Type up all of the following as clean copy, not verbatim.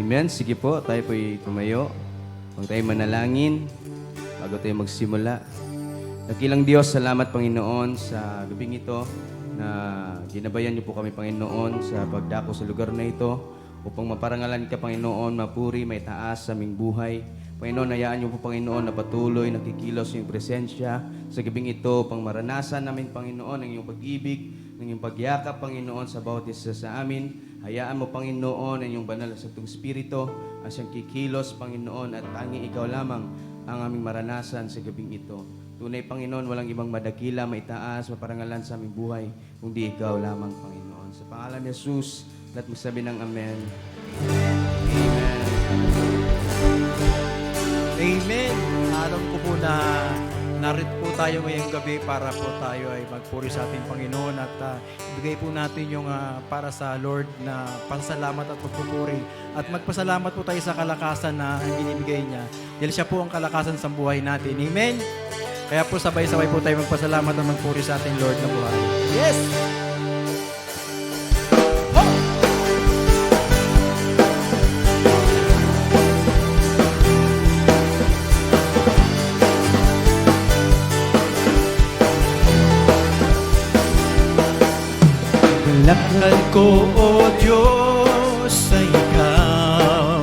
Amen. Sige po, tayo po'y tumayo. Huwag tayo manalangin bago tayo magsimula. Dakilang Diyos, salamat Panginoon sa gabing ito na ginabayan niyo po kami Panginoon sa pagdako sa lugar na ito upang maparangalan ka Panginoon, mapuri, may taas sa aming buhay. Panginoon, hayaan niyo po Panginoon na patuloy nakikilos yung presensya sa gabing ito upang maranasan namin Panginoon ang iyong pag-ibig, ng iyong pagyakap Panginoon sa bawat isa sa amin. Hayaan mo, Panginoon, ang iyong banal sa itong Espiritu ang siyang kikilos, Panginoon, at tanging ikaw lamang ang aming maranasan sa gabing ito. Tunay, Panginoon, walang ibang madakila, maitaas, maparangalan sa aming buhay, kundi ikaw lamang, Panginoon. Sa pangalan ni Jesus, lahat magsabi ng Amen. Amen. Amen. Alam ko po na narito po tayo ngayong gabi para po tayo ay magpuri sa ating Panginoon at ibigay po natin yung para sa Lord na pansalamat at pagpupuri at magpasalamat po tayo sa kalakasan na binibigay niya dahil siya po ang kalakasan sa buhay natin. Amen. Kaya po sabay-sabay po tayo magpasalamat at magpuri sa ating Lord na buhay. Yes! Lakal ko, O Diyos, sa Ikaw.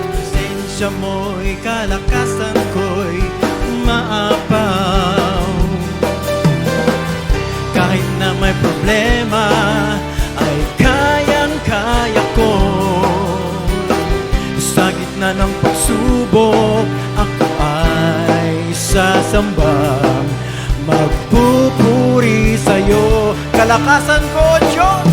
Presensya mo'y kalakasan ko'y maapaw. Kahit na may problema, ay kayang-kaya ko. Sa gitna ng pagsubok, ako ay sasambang magpupuri sa'yo. Kalakasan ko, O Diyos!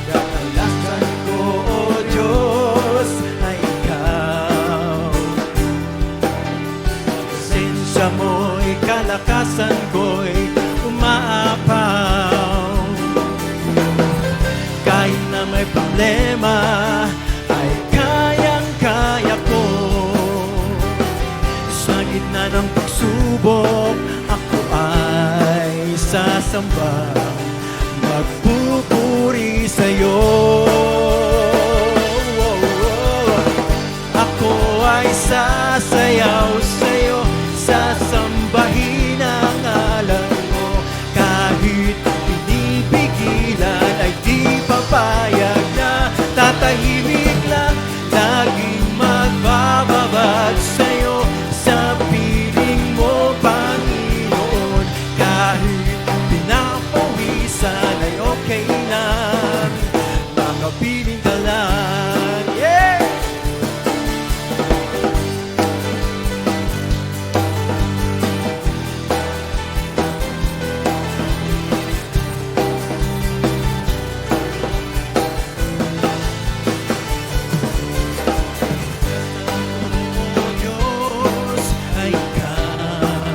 Kalakasan ko, O Diyos, ay Ikaw. Presensya mo'y kalakasan ko'y umaapaw. Kahit na may problema, ay kayang-kaya ko. Sa gitna ng pagsubok, ako ay sasambang magpupuri sa'yo. Ako ay sasayaw sa'yo, sasambahin ang ngalan mo. Kahit pinipigilan ay di papayag na tatahimik lang, laging magbababad sa'yo sa piling mo, Panginoon. Kahit pinapawisan ay okay lang, makapiling ka lang. Yeah! O Diyos, ay Ikaw.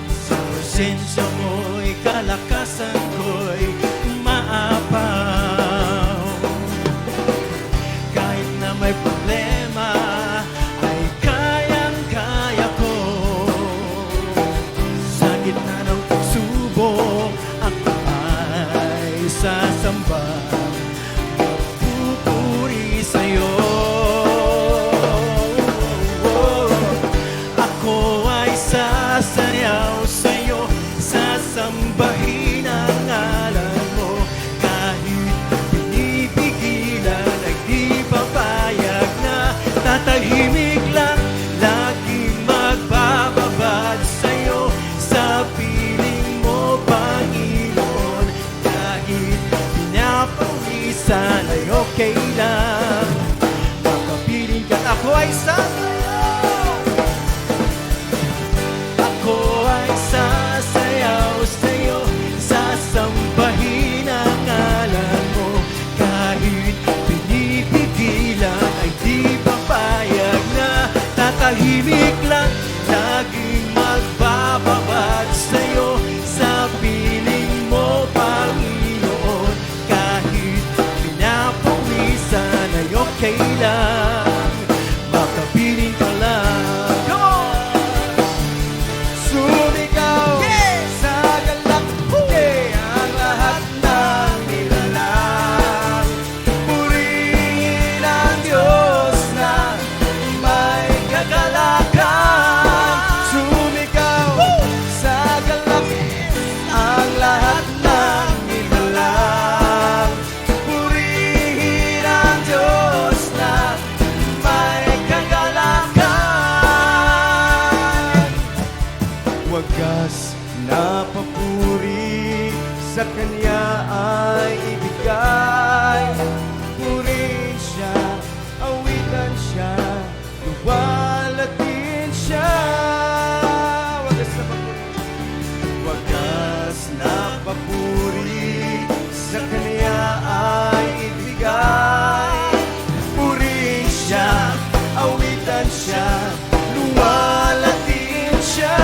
Sa presensya mo'y kalakasan ko'y maapaw. Kahit na may problema, ay kayang-kaya ko. Sa gitna ng pagsubok, ako ay sasamba, magpupuri sa'yo. Ako ay sasayaw sa'yo, sasambahin ang ngalan mo. Kahit pinipigilan ay di papayag na tatahimik lang, laging magbababad sa'yo sa piling mo, Panginoon. Kahit pinapawisan ay okay lang, makapiling ka. Ako ay sasayaw, ako ay sasayaw sa'yo, sasambahin ang ngalan mo. Kahit pinipigilan ay di papayag na tatahimik lang, laging magbababad sa'yo sa piling mo, Panginoon. Kahit pinapawisan na papuri sa Kanya ay ibigay. Purihin siya, awitan siya, luwalatin siya. Wagas na papuri sa Kanya ay ibigay. Purihin siya, awitan siya, luwalatin siya.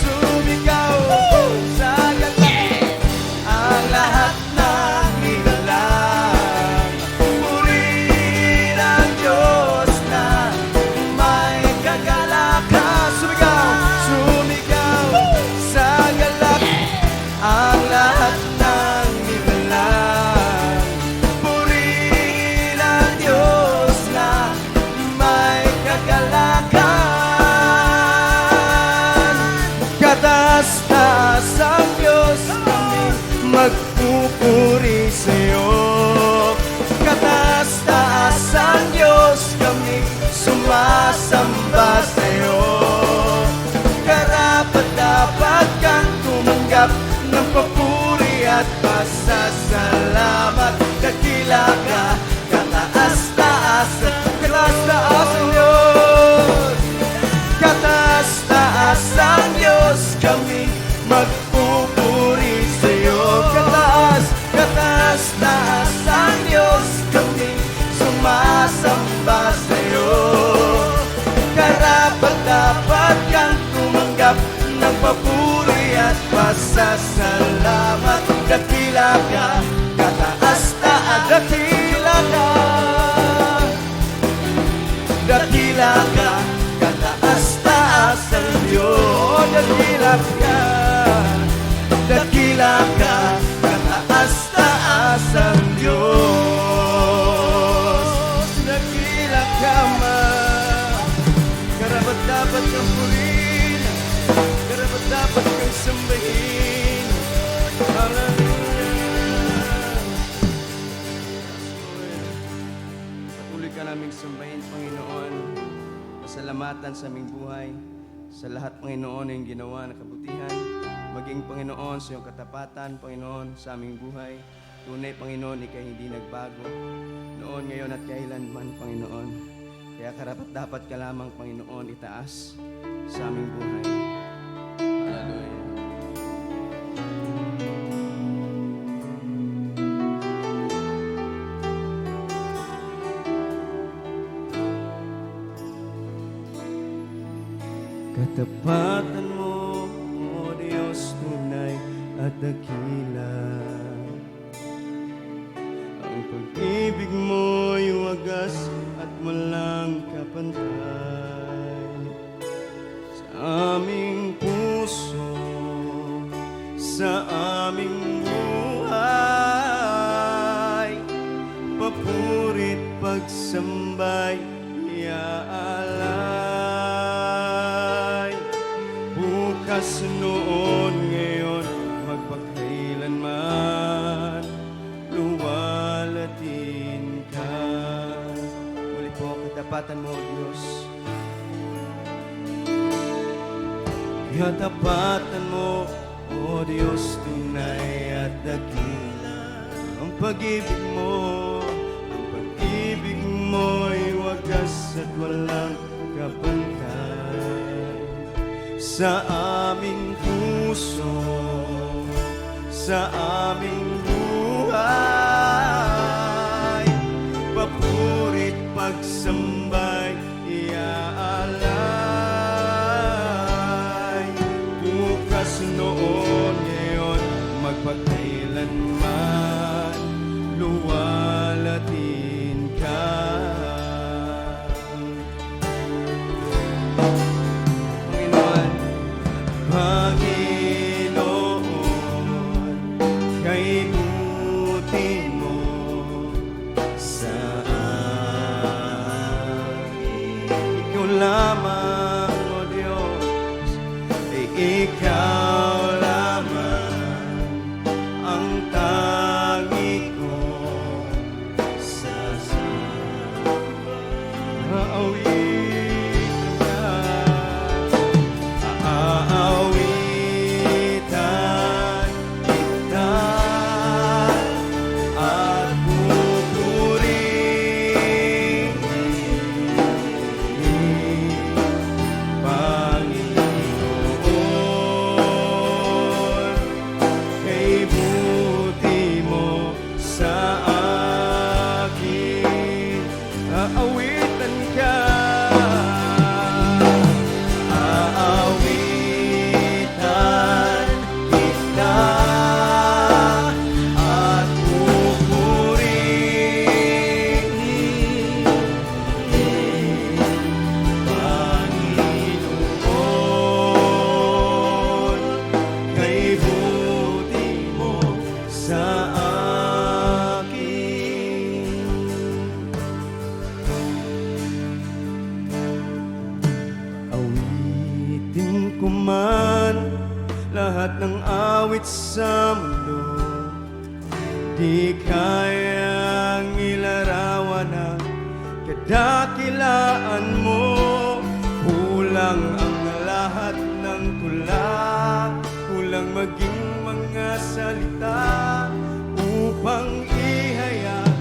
Sumigaw sa galit ang lahat ng nilalang. Purihin ang Diyos na may kagalakan. Sumigaw sa galak ang lahat ng nilalang. Purihin ang Diyos na may kagalakan. Kataas-taas ang Diyos, kami magpupuri sa'yo. Kataas-taas ang Diyos, kami sumasamba sa'yo. Karapat-dapat kang tumanggap ng papuri at pasasalamat. Dakila ka, kataas-taas, kataas-taas ang Diyos. Kataas-taas ang Diyos, kami magpupuri sa'yo. Kataas-taas ang Diyos, kami sumasamba sa'yo. Karapat-dapat kang tumanggap ng papuri at pasasalamat. Dakila ka, kataas-taas, dakila ka. Dakila ka, kataas-taas ang Diyos. Dakila ka, dakila ka, kataas-taas ang Diyos. Dakila ka man, karapat-dapat kang purihin, karapat-dapat kang sambahin. Hallelujah. Patuloy ka naming sambahin, Panginoon. Pasalamatan sa aming buhay. Sa lahat, Panginoon, na yung ginawa na kabutihan. Maging, Panginoon, sa iyong katapatan, Panginoon, sa aming buhay. Tunay, Panginoon, ikay hindi nagbago. Noon, ngayon, at kailanman, Panginoon. Kaya karapat-dapat ka lamang, Panginoon, itaas sa aming buhay. Hallelujah. Katapatan mo, O Diyos, tunay at dakila. Ang pag-ibig mo'y wagas at walang kapantay. Sa aming puso, sa aming buhay, papurit pagsambay, iaalay. Bukas, noon, ngayon, magpakailanman, luwalatin ka. Muli po, katapatan mo, O Diyos. Katapatan mo, O Diyos, tunay at dakila. Ang pag-ibig mo'y wagas at walang kapantay. Sa aming puso, sa aming buhay, papurit pagsambay, iaalay. Bukas, noon, ngayon, magpakailanman, luwalatin ka. Panginoon, kay buti mo sa akin. Ikaw lamang, O Diyos, ay ikaw lamang ang tangi ko sa samba. Aawit ka, man lahat ng awit sa mundo, di kayang ilarawan ang kadakilaan mo. Kulang ang lahat ng tula, kulang maging mga salita upang ihayag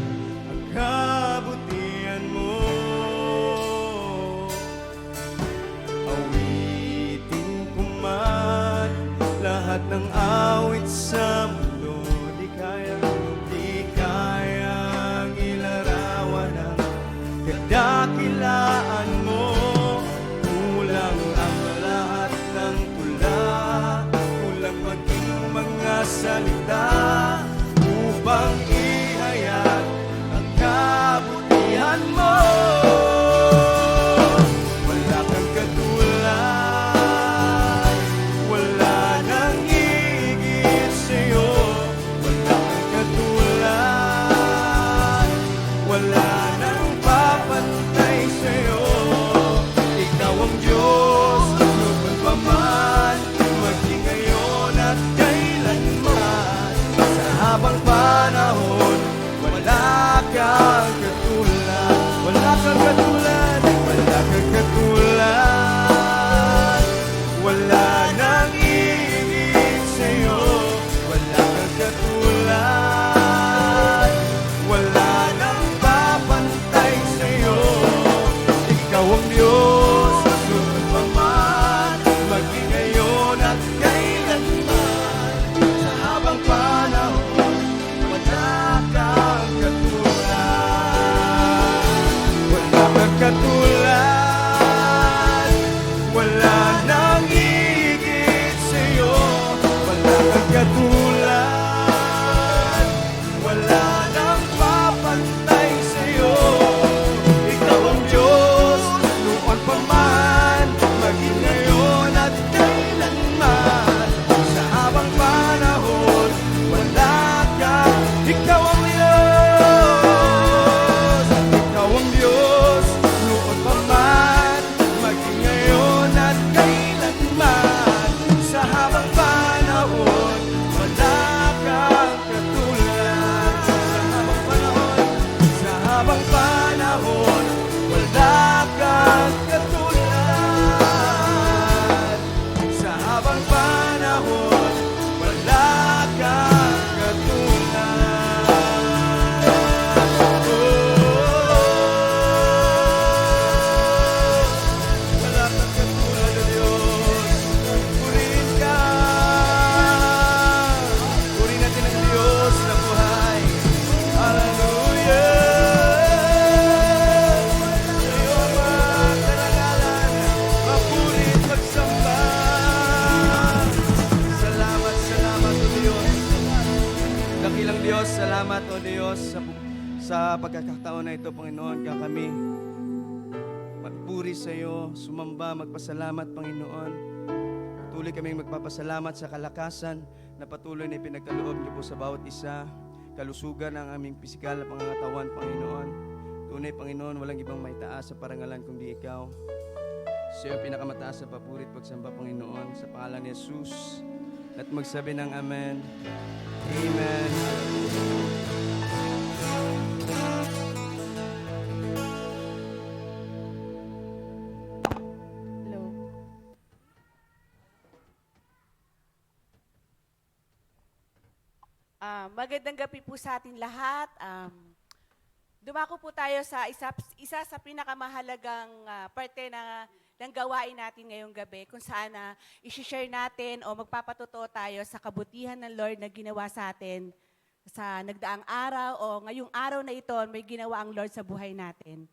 ang kabutihan mo. Awitin ko man lahat ng awit sa mundo, di kayang ilarawan ang kadakilaan mo. Kulang ang lahat ng tula, kulang maging mga salita upang ihayag ang kabutihan mo. Wala kang katulad, wala nang higit sa'yo. Wala kang katulad, wala nang papantay sa'yo. Ikaw ang Diyos, lupad pa man, maging ngayon at kailanman. Sa habang panahon, wala kang katulad. Wala kang katulad, wala kang katulad. Wala nang higit sa'yo. Wala kang katulad, wala nang papantay sa'yo. Ikaw ang Diyos, lupad pa man, maging ngayon at kailanman. Sa habang panahon, wala kang katulad. Wala kang katulad, wala nang higit sa'yo. Wala kang katulad, wala nang papantay sa'yo. Ikaw ang Diyos, noon pa man, maging ngayon at kailanman. Sa habang panahon, wala kang. Ikaw ang Diyos, ikaw ang Diyos, noon pa man, maging ngayon at kailanman. Sa habang panahon, wala kang katulad. Sa habang panahon, wala kang katulad. Sa habang panahon, wala kang katulad. Wala kang katulad, O Diyos. Purihin ka. Purihin natin ang Diyos na buhay. Hallelujah. Sa'yo ang karangalan, mapuri at magsamba. Salamat, salamat, O Diyos. Dakilang Diyos, salamat, O Diyos, sa pagkakataon na ito, Panginoon, ka kami magpuri sa iyo, sumamba, magpasalamat, Panginoon. Patuloy kaming magpapasalamat sa kalakasan na patuloy na ipinagkaloob niyo po sa bawat isa, kalusugan ng aming pisikal na pangangatawan, Panginoon. Tunay, Panginoon, walang ibang may taas sa parangalan kundi ikaw. Sa iyo pinakamataas sa papuri at pagsamba, Panginoon, sa pangalan ni Jesus. At magsabi ng Amen. Amen. Hello. Magandang gabi po sa ating lahat. Dumako po tayo sa isa sa pinakamahalagang parte ng gawain natin ngayong gabi, kung saan isi-share natin o magpapatotoo tayo sa kabutihan ng Lord na ginawa sa atin sa nagdaang araw o ngayong araw na ito, may ginawa ang Lord sa buhay natin.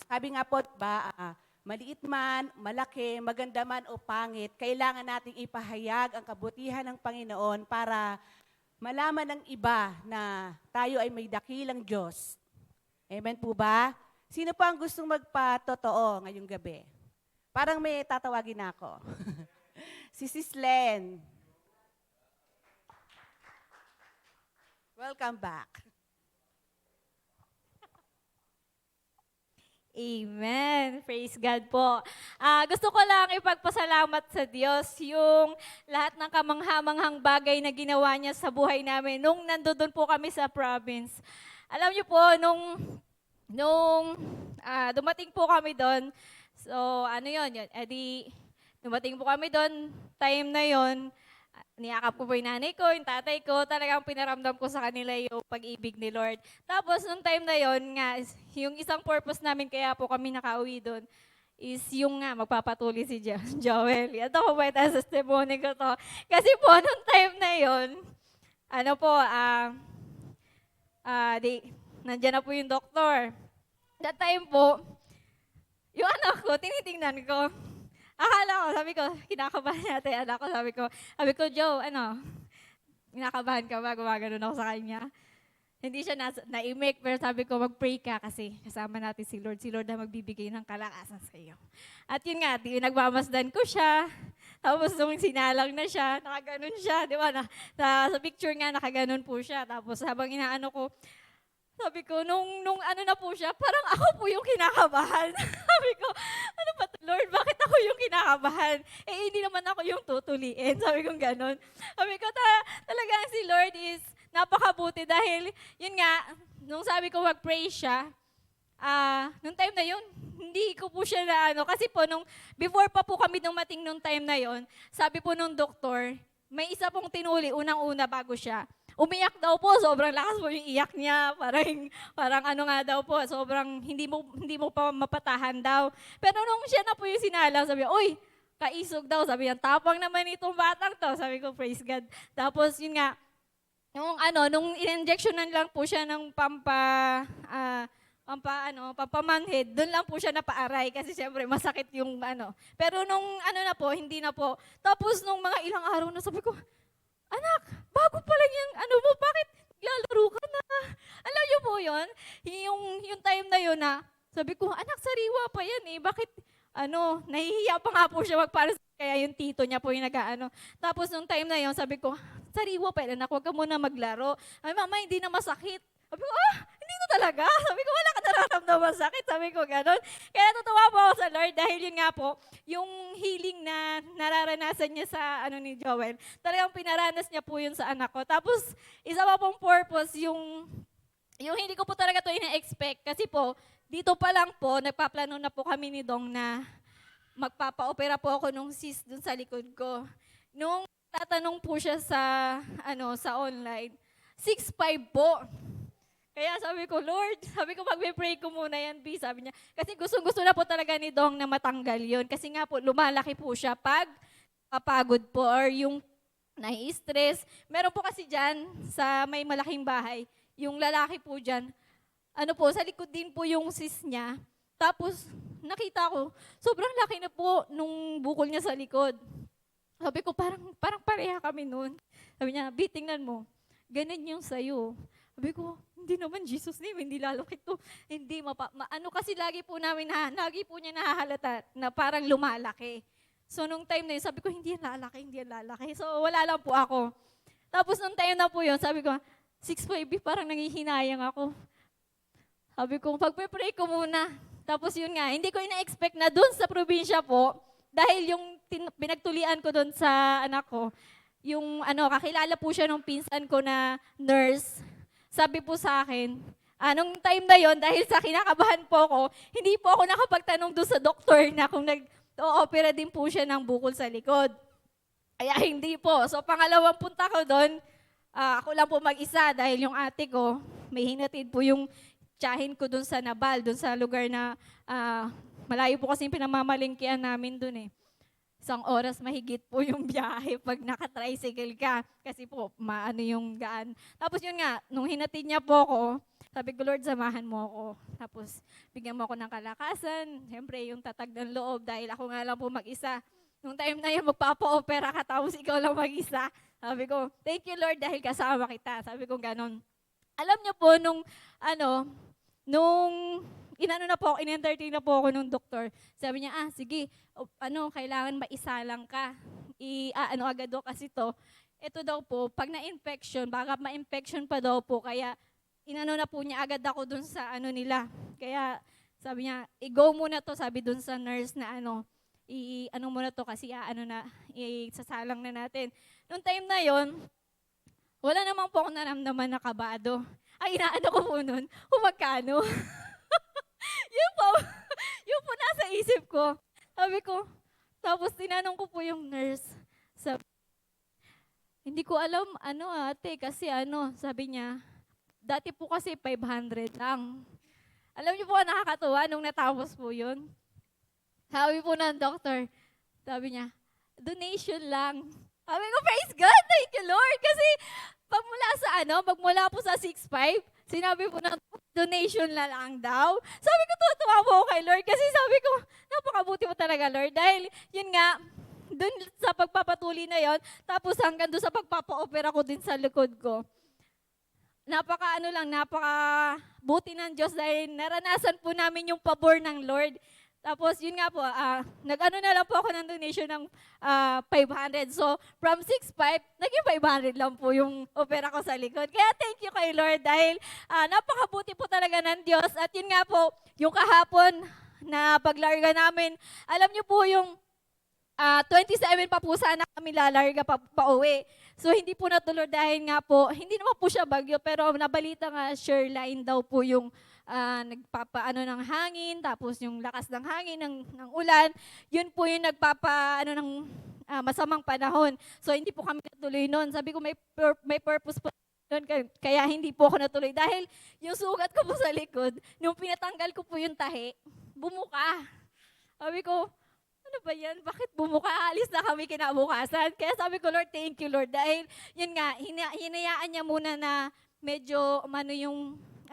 Sabi nga po, maliit man, malaki, maganda man o pangit, kailangan nating ipahayag ang kabutihan ng Panginoon para malaman ng iba na tayo ay may dakilang Diyos. Amen po ba? Sino po ang gustong magpatotoo ngayong gabi? Parang may tatawagin ako. Si Sis Len. Welcome back. Amen. Praise God po. Gusto ko lang ipagpasalamat sa Diyos yung lahat ng kamangha-manghang bagay na ginawa niya sa buhay namin nung nandoon po kami sa province. Alam niyo po, nung dumating po kami doon, so ano yun, dumating po kami doon, time na yon, niyakap ko po yung nanay ko, yung tatay ko, talagang pinaramdam ko sa kanila yung pag-ibig ni Lord. Tapos, nung time na yon nga, yung isang purpose namin kaya po kami nakauwi doon, is yung nga, magpapatuloy si Joel. Ito po ba ito sa testimony ko to. Kasi po, nung time na yon, nandiyan na po yung doktor. That time po, yung anak ko, tinitingnan ko. Akala ko, sabi ko, kinakabahan natin anak ko. Sabi ko, Joe, kinakabahan ka ba? Gumagano ako sa kanya. Hindi siya na-imake, pero sabi ko, mag-pray ka kasi kasama natin si Lord. Si Lord na magbibigay ng kalakasan sa iyo. At yun nga, nagmamasdan ko siya. Tapos nung sinalang na siya, nakaganon siya. Di ba? Sa picture nga, nakaganon po siya. Tapos habang inaano ko, sabi ko, nung ano na po siya, parang ako po yung kinakabahan. Sabi ko, ano ba to, Lord, bakit ako yung kinakabahan? Hindi naman ako yung tutuliin. Sabi ko gano'n. Sabi ko, talagang si Lord is napakabuti dahil, yun nga, nung sabi ko mag-pray siya, nung time na yun, hindi ko po siya kasi po, before pa po kami dumating nung time na yun, sabi po nung doktor, may isa pong tinuli, unang-una bago siya. Umiyak daw po, sobrang lakas po yung iyak niya, parang ano nga daw po, sobrang hindi mo pa mapatahan daw. Pero nung siya na po yung sinala, sabi, uy, kaisog daw, sabi niya, tapang naman itong batang to, sabi ko, praise God. Tapos yun nga, nung in-injectionan lang po siya ng pampamanhid, doon lang po siya napaaray kasi siyempre masakit yung Pero nung na po, hindi na po. Tapos nung mga ilang araw na sabi ko, anak, bago pa lang yung mo, bakit naglalaro ka na? Alam niyo po yun? Yung time na yun sabi ko, anak, sariwa pa yan bakit, nahihiya pa nga po siya magparas, kaya yung tito niya po yung Tapos nung time na yun, sabi ko, sariwa pa yan, anak, huwag ka muna maglaro. Ay, mama, hindi na masakit. Sabi ko, hindi na talaga. Sabi ko, wala ka nararamdaman sakit. Sabi ko, gano'n. Kaya natutuwa po ako sa Lord dahil yun nga po, yung healing na nararanasan niya sa ni Joel, talagang pinaranas niya po yun sa anak ko. Tapos, isa pa pong purpose, yung hindi ko po talaga ito ina-expect. Kasi po, dito pa lang po, nagpaplano na po kami ni Dong na magpapa-opera po ako nung cyst dun sa likod ko. Nung tatanong po siya sa online, 6'5" po. Kaya sabi ko, Lord, magbe-pray ko muna yan, B, sabi niya. Kasi gusto na po talaga ni Dong na matanggal yon. Kasi nga po, lumalaki po siya pag papagod po or yung nai-stress. Meron po kasi dyan, sa may malaking bahay, yung lalaki po dyan, sa likod din po yung sis niya. Tapos, nakita ko, sobrang laki na po nung bukol niya sa likod. Sabi ko, parang pareha kami noon. Sabi niya, B, tingnan mo, ganun yung sayo. Sabi ko, hindi naman, Jesus name, hindi lalaki to. Hindi, kasi lagi po niya nahahalata na parang lumalaki. So, nung time na yun, sabi ko, hindi yan lalaki. So, wala lang po ako. Tapos, nung time na po yun, sabi ko, 6'5", parang nangihinayang ako. Sabi ko, pagpe-pray ko muna. Tapos yun nga, hindi ko ina-expect na dun sa probinsya po, dahil yung pinagtulian ko dun sa anak ko, yung kakilala po siya nung pinsan ko na nurse. Sabi po sa akin, nung time na yon, dahil sa kinakabahan po ako, hindi po ako nakapagtanong doon sa doktor na kung nag-opera din po siya ng bukol sa likod. Kaya hindi po. So pangalawang punta ko doon, ako lang po mag-isa dahil yung ate ko, may hinatid po yung tiyahin ko doon sa Nabal, doon sa lugar na malayo po kasi yung pinamamalingkian namin doon eh. 1 oras mahigit po yung biyahe pag naka-tricycle ka. Kasi po, yung gaan. Tapos yun nga, nung hinatid niya po ako, sabi ko, Lord, samahan mo ako. Tapos, bigyan mo ako ng kalakasan. Siyempre, yung tatag ng loob, dahil ako nga lang po mag-isa. Nung time na yun, magpapa-opera ka, tapos ikaw lang mag-isa. Sabi ko, thank you, Lord, dahil kasama kita. Sabi ko, ganon. Alam niyo po, nung in-entertain na po ako nung doktor. Sabi niya, sige, kailangan maisalang ka. Agad daw kasi to. Ito daw po, pag na-infection, baka ma-infection pa daw po, kaya na po niya agad ako dun sa nila. Kaya Sabi niya, i-go muna to, sabi dun sa nurse na ano muna to kasi isasalang na natin. Nung time na yon, wala naman po ako naramdaman na kabado. Ang inaano ko po nun, kung magkano. yun po, yun po nasa isip ko. Sabi ko, tapos tinanong ko po yung nurse. Hindi ko alam, ate, kasi sabi niya, dati po kasi 500 lang. Alam niyo po, nakakatuwa nung natapos po yun. Sabi po ng doktor, sabi niya, donation lang. Sabi ko, praise God, thank you Lord. Kasi pagmula po sa 6'5", sinabi po na donation na lang daw. Sabi ko, tuwa po ako kay Lord kasi sabi ko, napakabuti mo talaga Lord. Dahil yun nga, dun sa pagpapatuloy na yon, tapos hanggang dun sa pagpapa-opera ko din sa likod ko. Napaka buti ng Diyos dahil naranasan po namin yung pabor ng Lord. Tapos yun nga po, nag-ano na lang po ako ng donation ng 500. So from 6'5", naging 500 lang po yung opera ko sa likod. Kaya thank you kay Lord dahil napakabuti po talaga ng Diyos. At yun nga po, yung kahapon na paglarga namin, alam niyo po yung 27 pa po sana kami lalarga pa uwi. So hindi po natuloy dahil nga po, hindi naman po siya bagyo, pero nabalita nga shoreline daw po yung nagpapaano ng hangin, tapos yung lakas ng hangin, ng ulan, yun po yung nagpapaano ng masamang panahon. So hindi po kami natuloy noon. Sabi ko may purpose po doon, kaya hindi po ako natuloy. Dahil yung sugat ko po sa likod, nung pinatanggal ko po yung tahi, bumuka. Sabi ko, ano ba yan? Bakit bumuka? Alis na kami kinabukasan. Kaya sabi ko, Lord, thank you, Lord. Dahil, yun nga, hinayaan niya muna na medyo,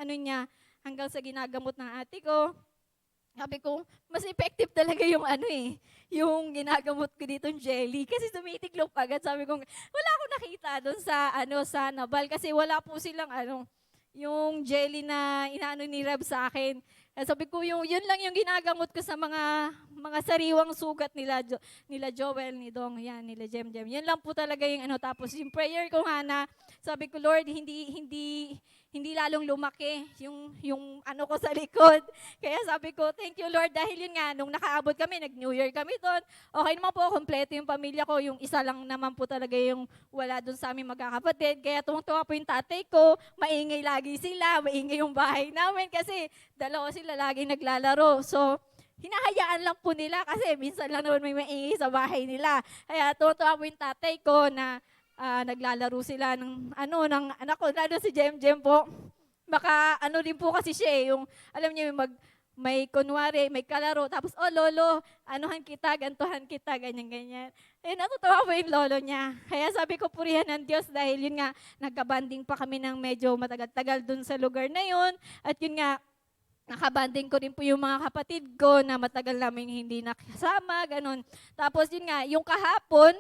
niya, hanggang sa ginagamot ng ate ko. Sabi ko, mas effective talaga yung yung ginagamot ko dito, jelly. Kasi tumitiklop agad. Sabi ko, wala akong nakita doon sa Nabal. Kasi wala po silang, yung jelly na inaano ni Reb sa akin. Sabi ko, yun lang yung ginagamot ko sa mga sariwang sugat nila Joel, ni Dong, yan, nila Jem. Yan lang po talaga yung Tapos yung prayer ko nga na, sabi ko, Lord, hindi lalong lumaki yung ko sa likod. Kaya sabi ko, thank you Lord, dahil yun nga, nung nakaabot kami, nag-New Year kami doon, okay naman po, kompleto yung pamilya ko, yung isa lang naman po talaga yung wala doon sa aming magkakapatid. Kaya tuwang-tuwa po yung tatay ko, maingay lagi sila, maingay yung bahay namin kasi dalawa sila laging naglalaro. So, hinahayaan lang po nila kasi minsan lang naman may maingay sa bahay nila. Kaya tuwang-tuwa po yung tatay ko na naglalaro sila ng anak ko, lalo si Jem po. Baka din po kasi siya yung, alam niyo, may kunwari, may kalaro, tapos, lolo, anuhan kita, gantuhan kita, ganyan. Eh, natutuwa po yung lolo niya. Kaya sabi ko, purihan ng Diyos dahil yun nga, nagkabanding pa kami ng medyo matagal-tagal dun sa lugar na yun. At yun nga, nakabanding ko rin po yung mga kapatid ko na matagal namin hindi nakasama, ganun. Tapos yun nga, yung kahapon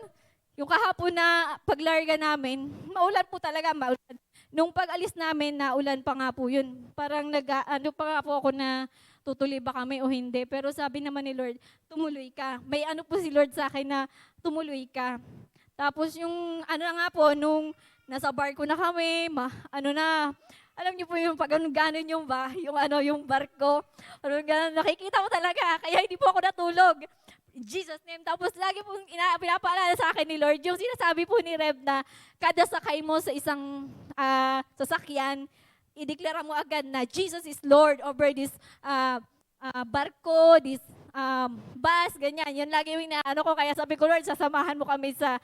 na paglarga namin, maulan po talaga, maulan. Nung pag-alis namin, naulan pa nga po yun. Parang pa nga po ako na tutuloy ba kami o hindi. Pero sabi naman ni Lord, tumuloy ka. May po si Lord sa akin na tumuloy ka. Tapos yung na nga po, nung nasa barko na kami, alam niyo po yung pag ganon yung barko. Nakikita ko talaga, kaya hindi po ako natulog. Jesus name. Tapos lagi pong pinapaalala sa akin ni Lord, yung sinasabi po ni Reb na kada sakay mo sa isang sasakyan, ideklara mo agad na Jesus is Lord over this barko, this bus, ganyan. Yun lagi yung ko. Kaya sabi ko, Lord, sasamahan mo kami sa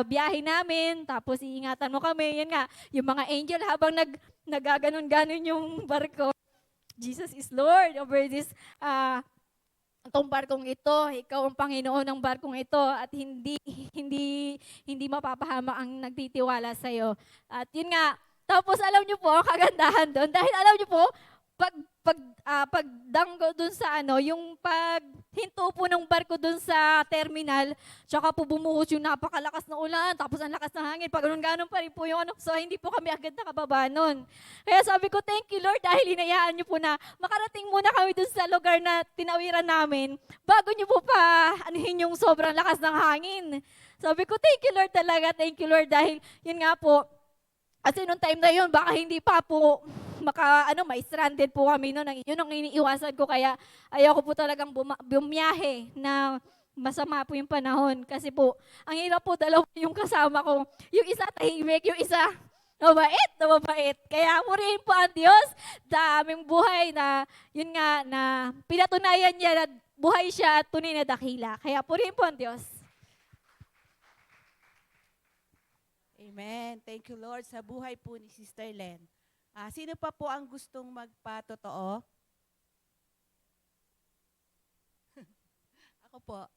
biyahe namin, tapos iingatan mo kami. Yan nga, yung mga angel habang nagaganon-ganon yung barko. Jesus is Lord over this itong barkong ito, ikaw ang Panginoon ng barkong ito at hindi mapapahamak ang nagtitiwala sa iyo. At yun nga, tapos alam niyo po, kagandahan doon dahil alam niyo po, pagdanggo doon sa yung paghinto po ng barko doon sa terminal, tsaka po bumuhos yung napakalakas na ulan, tapos ang lakas ng hangin, pag ganon pa rin po yung so hindi po kami agad nakababa nun. Kaya sabi ko, thank you Lord, dahil hinayaan niyo po na makarating muna kami doon sa lugar na tinawiran namin, bago niyo po pa anuhin yung sobrang lakas ng hangin. Sabi ko, thank you Lord talaga, thank you Lord, dahil yun nga po, kasi nung time na yun, baka hindi pa po ma-stranded po kami noon. Yun ang iniiwasan ko, kaya ayoko po talagang bumiyahe na masama po yung panahon. Kasi po, ang hirap po, dalawa yung kasama ko. Yung isa tahimik, yung isa mabait na mabait. Kaya purihin po ang Diyos sa aming buhay na, yun nga, na pinatunayan niya na buhay siya at tunay na dakila. Kaya purihin po ang Diyos. Amen. Thank you, Lord, sa buhay po ni Sister Len. Sino pa po ang gustong magpatotoo? Ako po.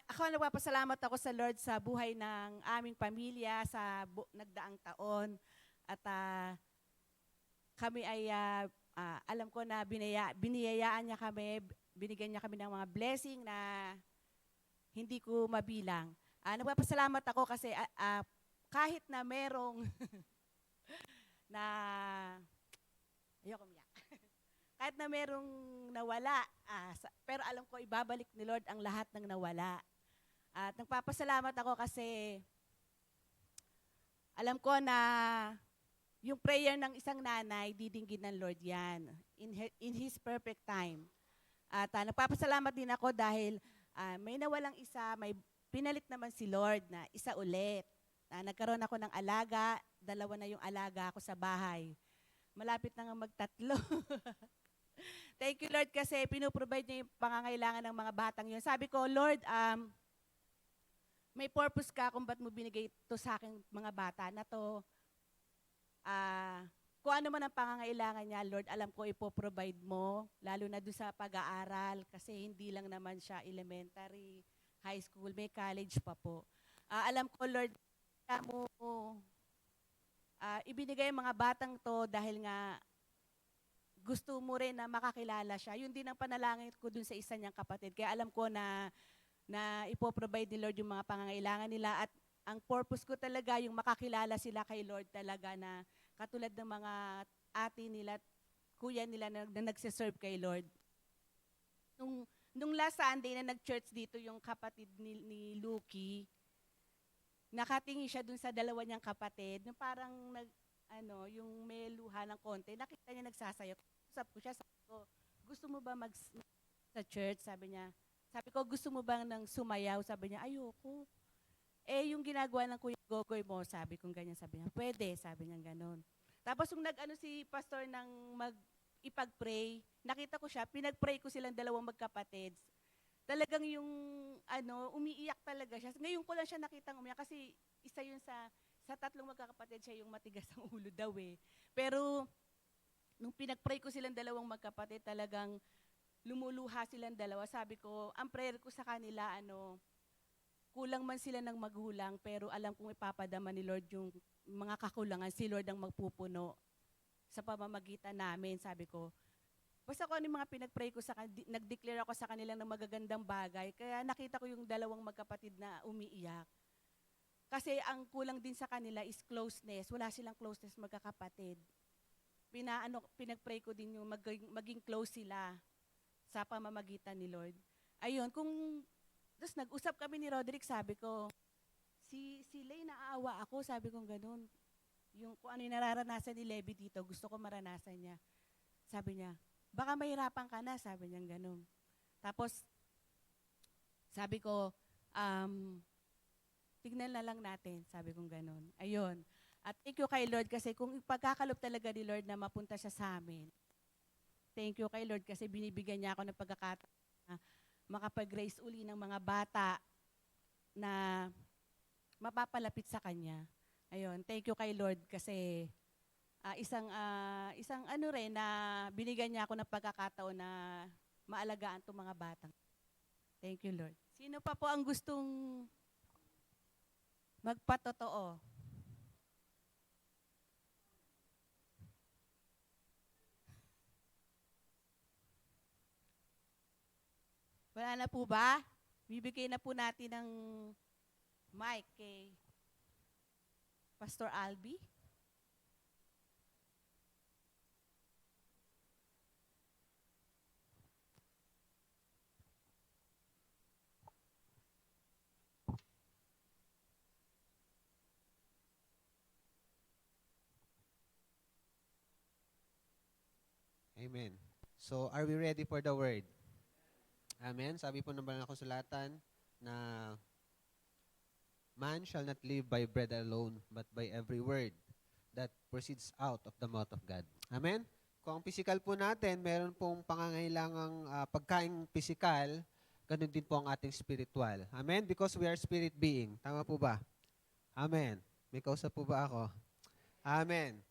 Ako nagpapasalamat ako sa Lord sa buhay ng aming pamilya sa nagdaang taon. At kami ay, alam ko na biniyayaan niya kami, binigyan niya kami ng mga blessing na hindi ko mabilang. Nagpapasalamat ako kasi kahit na merong na ayoko umiyak. Kahit na merong nawala, pero alam ko ibabalik ni Lord ang lahat ng nawala. At nagpapasalamat ako kasi alam ko na yung prayer ng isang nanay, didinggin ng Lord yan in His perfect time. At nagpapasalamat din ako dahil may nawalang isa, may pinalit naman si Lord na isa ulit. Nagkaroon ako ng alaga, 2 na yung alaga ako sa bahay. Malapit na nga magtatlo. Thank you, Lord, kasi pinuprovide niya yung pangangailangan ng mga batang yun. Sabi ko, Lord, may purpose ka kung ba't mo binigay ito sa aking mga bata na to. Kung ano man ang pangangailangan niya, Lord, alam ko ipoprovide mo, lalo na doon sa pag-aaral, kasi hindi lang naman siya elementary, high school, may college pa po. Alam ko, Lord, mo ibinigay ang mga batang to dahil nga gusto mo rin na makakilala siya. Yun din ang panalangin ko dun sa isa niyang kapatid. Kaya alam ko na ipoprovide ni Lord yung mga pangangailangan nila. At ang purpose ko talaga, yung makakilala sila kay Lord talaga na katulad ng mga ate nila, kuya nila na nagsiserve kay Lord. Nung last Sunday na nag-church dito yung kapatid ni Lucky, nakatingin siya dun sa 2 niyang kapatid, yung parang yung may luha ng konti, nakita niya nagsasayaw. Usap ko siya, sabi ko, gusto mo ba sa church? Sabi niya. Sabi ko, gusto mo ba nang sumayaw? Sabi niya, ayoko. Yung ginagawa ng Kuya Gogoy mo, sabi kong ganyan, sabi niya, pwede, sabi niya ganon. Tapos yung si pastor ng ipag-pray, nakita ko siya, pinag-pray ko silang 2 magkapatid. Talagang yung umiiyak talaga siya. Ngayon ko lang siya nakitang umiyak kasi isa yun sa 3 magkakapatid siya yung matigas ang ulo daw eh. Pero nung pinag-pray ko silang 2 magkapatid, talagang lumuluha silang 2. Sabi ko, ang prayer ko sa kanila, kulang man sila ng magulang, pero alam kong ipapadama ni Lord yung mga kakulangan. Si Lord ang magpupuno sa pamamagitan namin, sabi ko. Basta ko ano yung mga pinag-pray ko nag-declare ako sa kanila ng magagandang bagay. Kaya nakita ko yung 2 magkapatid na umiiyak. Kasi ang kulang din sa kanila is closeness. Wala silang closeness magkakapatid. Pinag-pray ko din yung maging close sila sa pamamagitan ni Lord. Ayun, tapos nag-usap kami ni Roderick, sabi ko, si Lay naaawa ako, sabi ko ganun. Kung ano yung nararanasan ni Levi dito, gusto ko maranasan niya. Sabi niya, baka mahirapan ka na, sabi niya ganun. Tapos, sabi ko, tignan na lang natin, sabi kong ganun. Ayun. At thank you kay Lord kasi kung pagkakalob talaga ni Lord na mapunta siya sa amin. Thank you kay Lord kasi binibigyan niya ako ng pagkakataon na makapag-raise uli ng mga bata na mapapalapit sa Kanya. Ayun. Thank you kay Lord kasi isang rin na binigyan niya ako ng pagkakataon na maalagaan itong mga batang. Thank you, Lord. Sino pa po ang gustong magpatotoo? Wala na po ba? Bibigay na po natin ng mic kay Pastor Albi. Amen. So, are we ready for the word? Amen. Sabi po ng banal na kasulatan na man shall not live by bread alone, but by every word that proceeds out of the mouth of God. Amen? Kung ang physical po natin, meron pong pangangailangang pagkaing physical, ganun din po ang ating spiritual. Amen? Because we are spirit being. Tama po ba? Amen. May kausap po ba ako? Amen.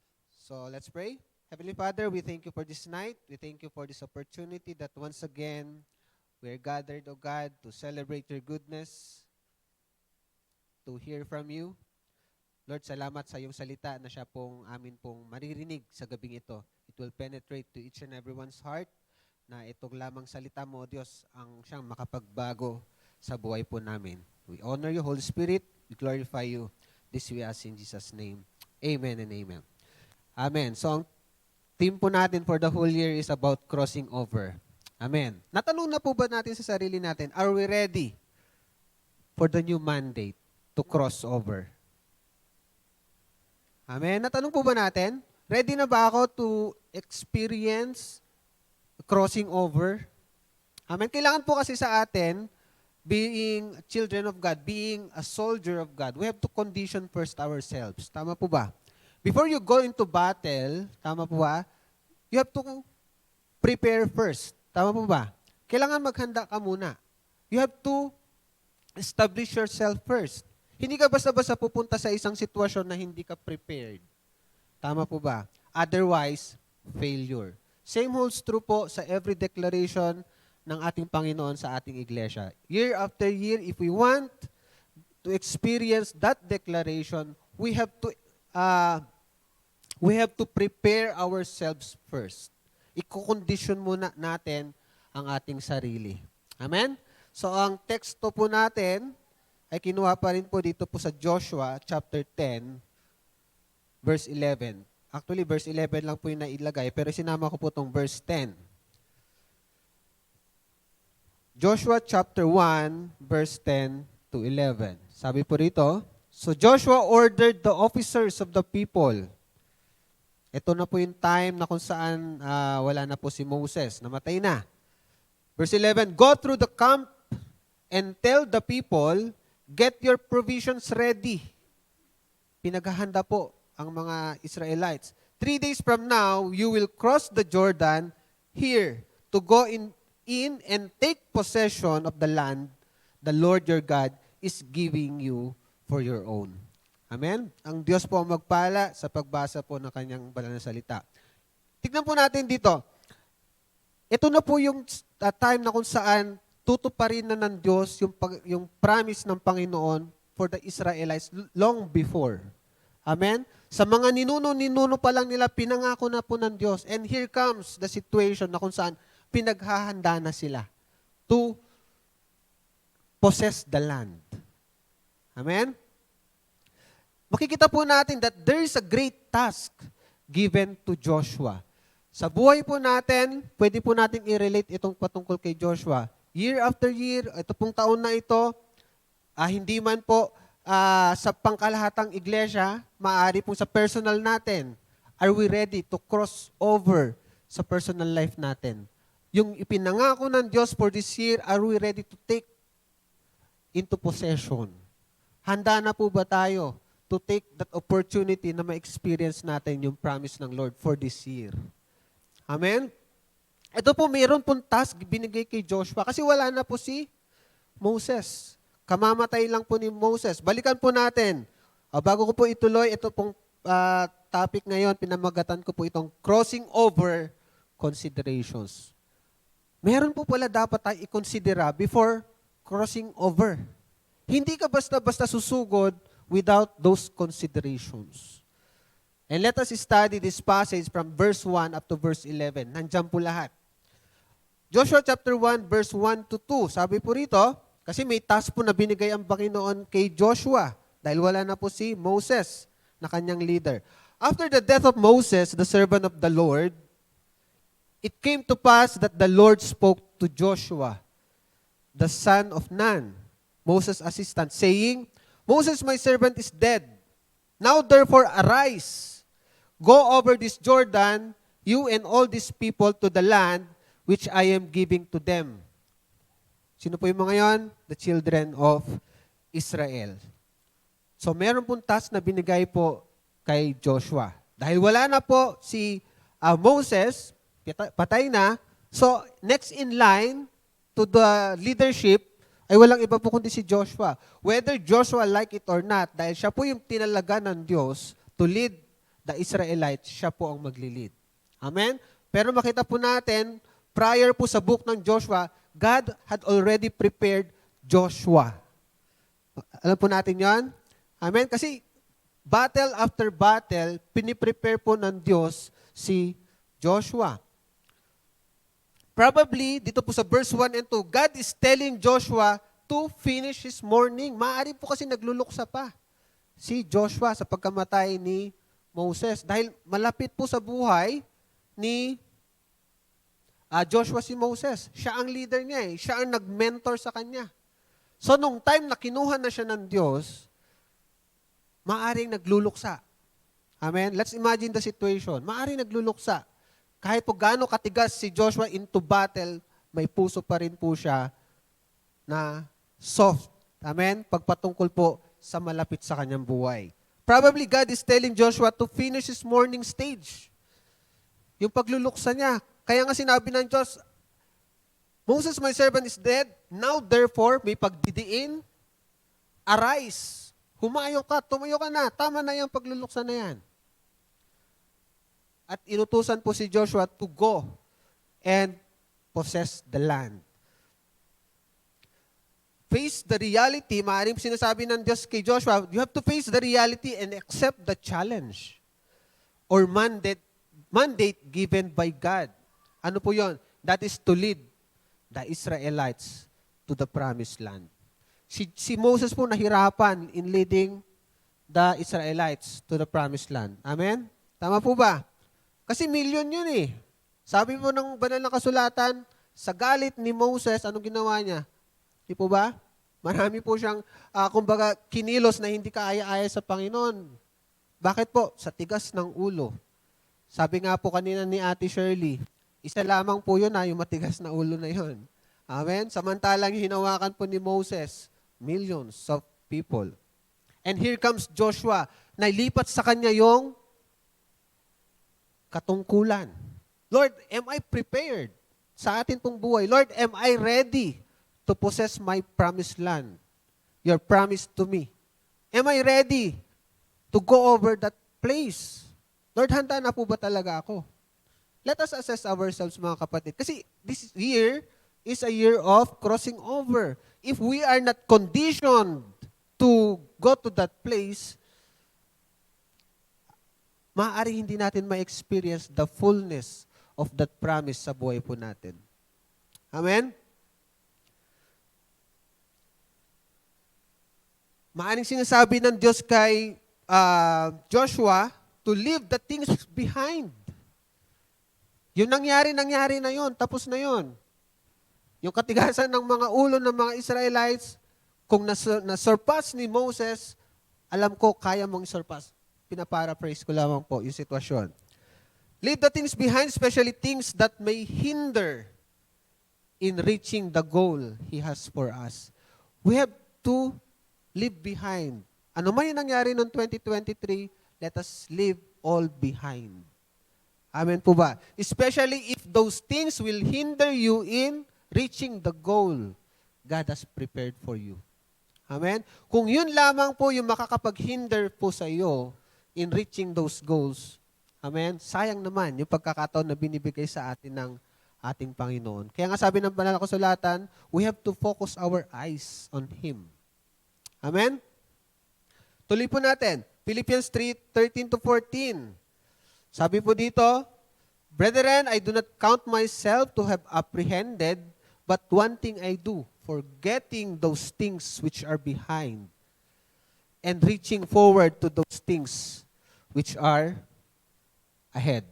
So, let's pray. Heavenly Father, we thank you for this night. We thank you for this opportunity that once again, we are gathered, O God, to celebrate your goodness, to hear from you. Lord, salamat sa iyong salita na siya pong amin pong maririnig sa gabing ito. It will penetrate to each and everyone's heart na itong lamang salita mo, Diyos, ang siyang makapagbago sa buhay po namin. We honor you, Holy Spirit. We glorify you. This we ask in Jesus' name. Amen and amen. Amen. So, ang theme po natin for the whole year is about crossing over. Amen. Natanong na po ba natin sa sarili natin, are we ready for the new mandate to cross over? Amen. Natanong po ba natin, ready na ba ako to experience crossing over? Amen. Kailangan po kasi sa atin, being children of God, being a soldier of God, we have to condition first ourselves. Tama po ba? Before you go into battle, tama po ba? You have to prepare first. Tama po ba? Kailangan maghanda ka muna. You have to establish yourself first. Hindi ka basta-basta pupunta sa isang sitwasyon na hindi ka prepared. Tama po ba? Otherwise, failure. Same holds true po sa every declaration ng ating Panginoon sa ating iglesia. Year after year, if we want to experience that declaration, we have to prepare ourselves first. Iko-condition muna natin ang ating sarili. Amen? So, ang teksto po natin ay kinuha pa rin po dito po sa Joshua chapter 10, verse 11. Actually, verse 11 lang po yung nailagay, pero sinama ko po itong verse 10. Joshua chapter 1, verse 10 to 11. Sabi po rito, so Joshua ordered the officers of the people. Ito na po yung time na kung saan wala na po si Moses, namatay na. Verse 11, go through the camp and tell the people, get your provisions ready. Pinaghahanda po ang mga Israelites. 3 days from now, you will cross the Jordan here to go in and take possession of the land the Lord your God is giving you for your own. Amen? Ang Diyos po ang magpala sa pagbasa po ng kanyang banal na salita. Tignan po natin dito. Ito na po yung time na kung saan tutuparin na ng Diyos yung promise ng Panginoon for the Israelites long before. Amen? Sa mga ninuno pa lang nila, pinangako na po ng Diyos. And here comes the situation na kung saan pinaghahanda na sila to possess the land. Amen? Makikita po natin that there is a great task given to Joshua. Sa buhay po natin, pwede po natin i-relate itong patungkol kay Joshua. Year after year, ito pong taon na ito, hindi man po sa pangkalahatang iglesia, maaari po sa personal natin, are we ready to cross over sa personal life natin? Yung ipinangako ng Diyos for this year, are we ready to take into possession? Handa na po ba tayo to take that opportunity na ma-experience natin yung promise ng Lord for this year? Amen? Ito po, mayroon pong task binigay kay Joshua kasi wala na po si Moses. Kamamatay lang po ni Moses. Balikan po natin. Bago ko po ituloy, ito pong topic ngayon, pinamagatan ko po itong crossing over considerations. Meron po pala dapat tayo i-considera before crossing over. Hindi ka basta-basta susugod without those considerations. And let us study this passage from verse 1 up to verse 11. Nandiyan po lahat. Joshua chapter 1, verse 1 to 2. Sabi po rito, kasi may task po na binigay ang Panginoon kay Joshua dahil wala na po si Moses na kanyang leader. After the death of Moses, the servant of the Lord, it came to pass that the Lord spoke to Joshua, the son of Nun, Moses' assistant, saying, Moses, my servant, is dead. Now therefore arise, go over this Jordan, you and all these people to the land which I am giving to them. Sino po yung mga yon? The children of Israel. So meron pong task na binigay po kay Joshua. Dahil wala na po si Moses, patay na, so next in line to the leadership ay walang iba po kundi si Joshua. Whether Joshua like it or not, dahil siya po yung tinalaga ng Diyos to lead the Israelites, siya po ang maglilid. Amen? Pero makita po natin, prior po sa book ng Joshua, God had already prepared Joshua. Alam po natin yon? Amen? Kasi battle after battle, piniprepare po ng Diyos si Joshua. Probably, dito po sa verse 1 and 2, God is telling Joshua to finish his mourning. Maaari po kasi nagluluksa pa si Joshua sa pagkamatay ni Moses. Dahil malapit po sa buhay ni Joshua si Moses. Siya ang leader niya eh. Siya ang nag-mentor sa kanya. So, nung time na kinuha na siya ng Diyos, maaring nagluluksa. Amen? Let's imagine the situation. Maaring nagluluksa. Kahit po gaano katigas si Joshua into battle, may puso pa rin po siya na soft. Amen? Pagpatungkol po sa malapit sa kanyang buhay. Probably God is telling Joshua to finish his morning stage. Yung pagluluksa niya. Kaya nga sinabi ng Diyos, Moses, my servant, is dead. Now, therefore, may pagdidiin, arise. Humayo ka, tumayo ka na. Tama na yung pagluluksa na yan. At inutusan po si Joshua to go and possess the land. Face the reality. Maaaring sinasabi ng Diyos kay Joshua, you have to face the reality and accept the challenge or mandate given by God. Ano po yon? That is to lead the Israelites to the promised land. Si Moses po nahirapan in leading the Israelites to the promised land. Amen? Tama po ba? Kasi million yun eh. Sabi po ng banal na kasulatan, sa galit ni Moses, anong ginawa niya? Di po ba? Marami po siyang, kumbaga, kinilos na hindi kaaya-aya sa Panginoon. Bakit po? Sa tigas ng ulo. Sabi nga po kanina ni Ate Shirley, isa lamang po yun yung matigas na ulo na yun. Amen? Samantalang hinawakan po ni Moses, millions of people. And here comes Joshua, nailipat sa kanya yung katungkulan. Lord, am I prepared sa atin pong buhay? Lord, am I ready to possess my promised land? Your promise to me. Am I ready to go over that place? Lord, handa na po ba talaga ako? Let us assess ourselves, mga kapatid. Kasi this year is a year of crossing over. If we are not conditioned to go to that place, maaari hindi natin ma-experience the fullness of that promise sa buhay po natin. Amen? Maaring sinasabi ng Diyos kay Joshua to leave the things behind. Yung nangyari na yon, tapos na yon. Yung katigasan ng mga ulo ng mga Israelites, kung na-surpass ni Moses, alam ko, kaya mong surpass. Pinaparaphrase ko lamang po yung sitwasyon. Leave the things behind, especially things that may hinder in reaching the goal He has for us. We have to leave behind. Ano man yung nangyari noong 2023, let us leave all behind. Amen po ba? Especially if those things will hinder you in reaching the goal God has prepared for you. Amen? Kung yun lamang po yung makakapag-hinder po sa iyo in reaching those goals, amen? Sayang naman yung pagkakataon na binibigay sa atin ng ating Panginoon. Kaya nga sabi ng banal na kasulatan, we have to focus our eyes on Him. Amen? Tuloy po natin. Philippians 3:13-14. Sabi po dito, Brethren, I do not count myself to have apprehended, but one thing I do, forgetting those things which are behind, and reaching forward to those things which are ahead.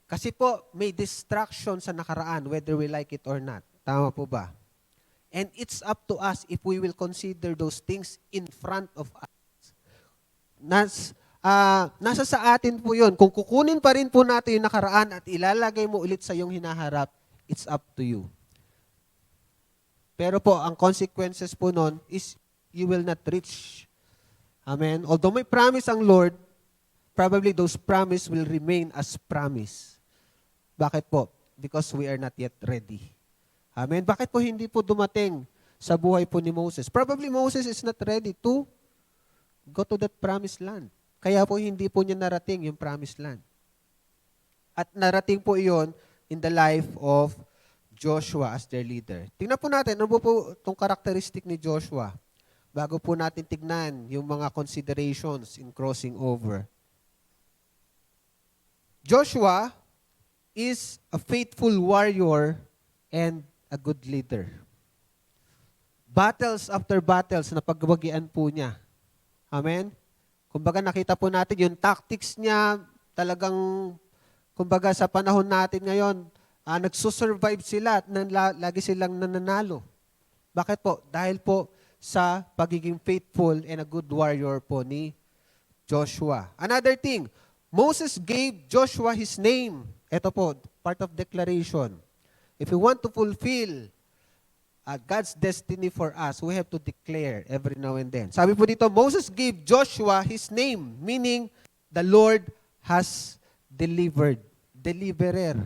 Kasi po, may distraction sa nakaraan, whether we like it or not. Tama po ba? And it's up to us if we will consider those things in front of us. nasa sa atin po yun. Kung kukunin pa rin po natin yung nakaraan at ilalagay mo ulit sa iyong hinaharap, it's up to you. Pero po, ang consequences po nun is you will not reach. Amen? Although may promise ang Lord, probably those promise will remain as promise. Bakit po? Because we are not yet ready. Amen? Bakit po hindi po dumating sa buhay po ni Moses? Probably Moses is not ready to go to that promised land. Kaya po hindi po niya narating yung promised land. At narating po iyon in the life of Joshua as their leader. Tingnan po natin, ano po itong characteristic ni Joshua bago po natin tignan yung mga considerations in crossing over. Joshua is a faithful warrior and a good leader. Battles after battles na pagbagian po niya. Amen? Kumbaga nakita po natin yung tactics niya talagang, kumbaga sa panahon natin ngayon, nagsusurvive sila at lagi silang nananalo. Bakit po? Dahil po sa pagiging faithful and a good warrior po ni Joshua. Another thing, Moses gave Joshua his name. Ito po, part of declaration. If we want to fulfill God's destiny for us, we have to declare every now and then. Sabi po dito, Moses gave Joshua his name, meaning the Lord has delivered. Deliverer.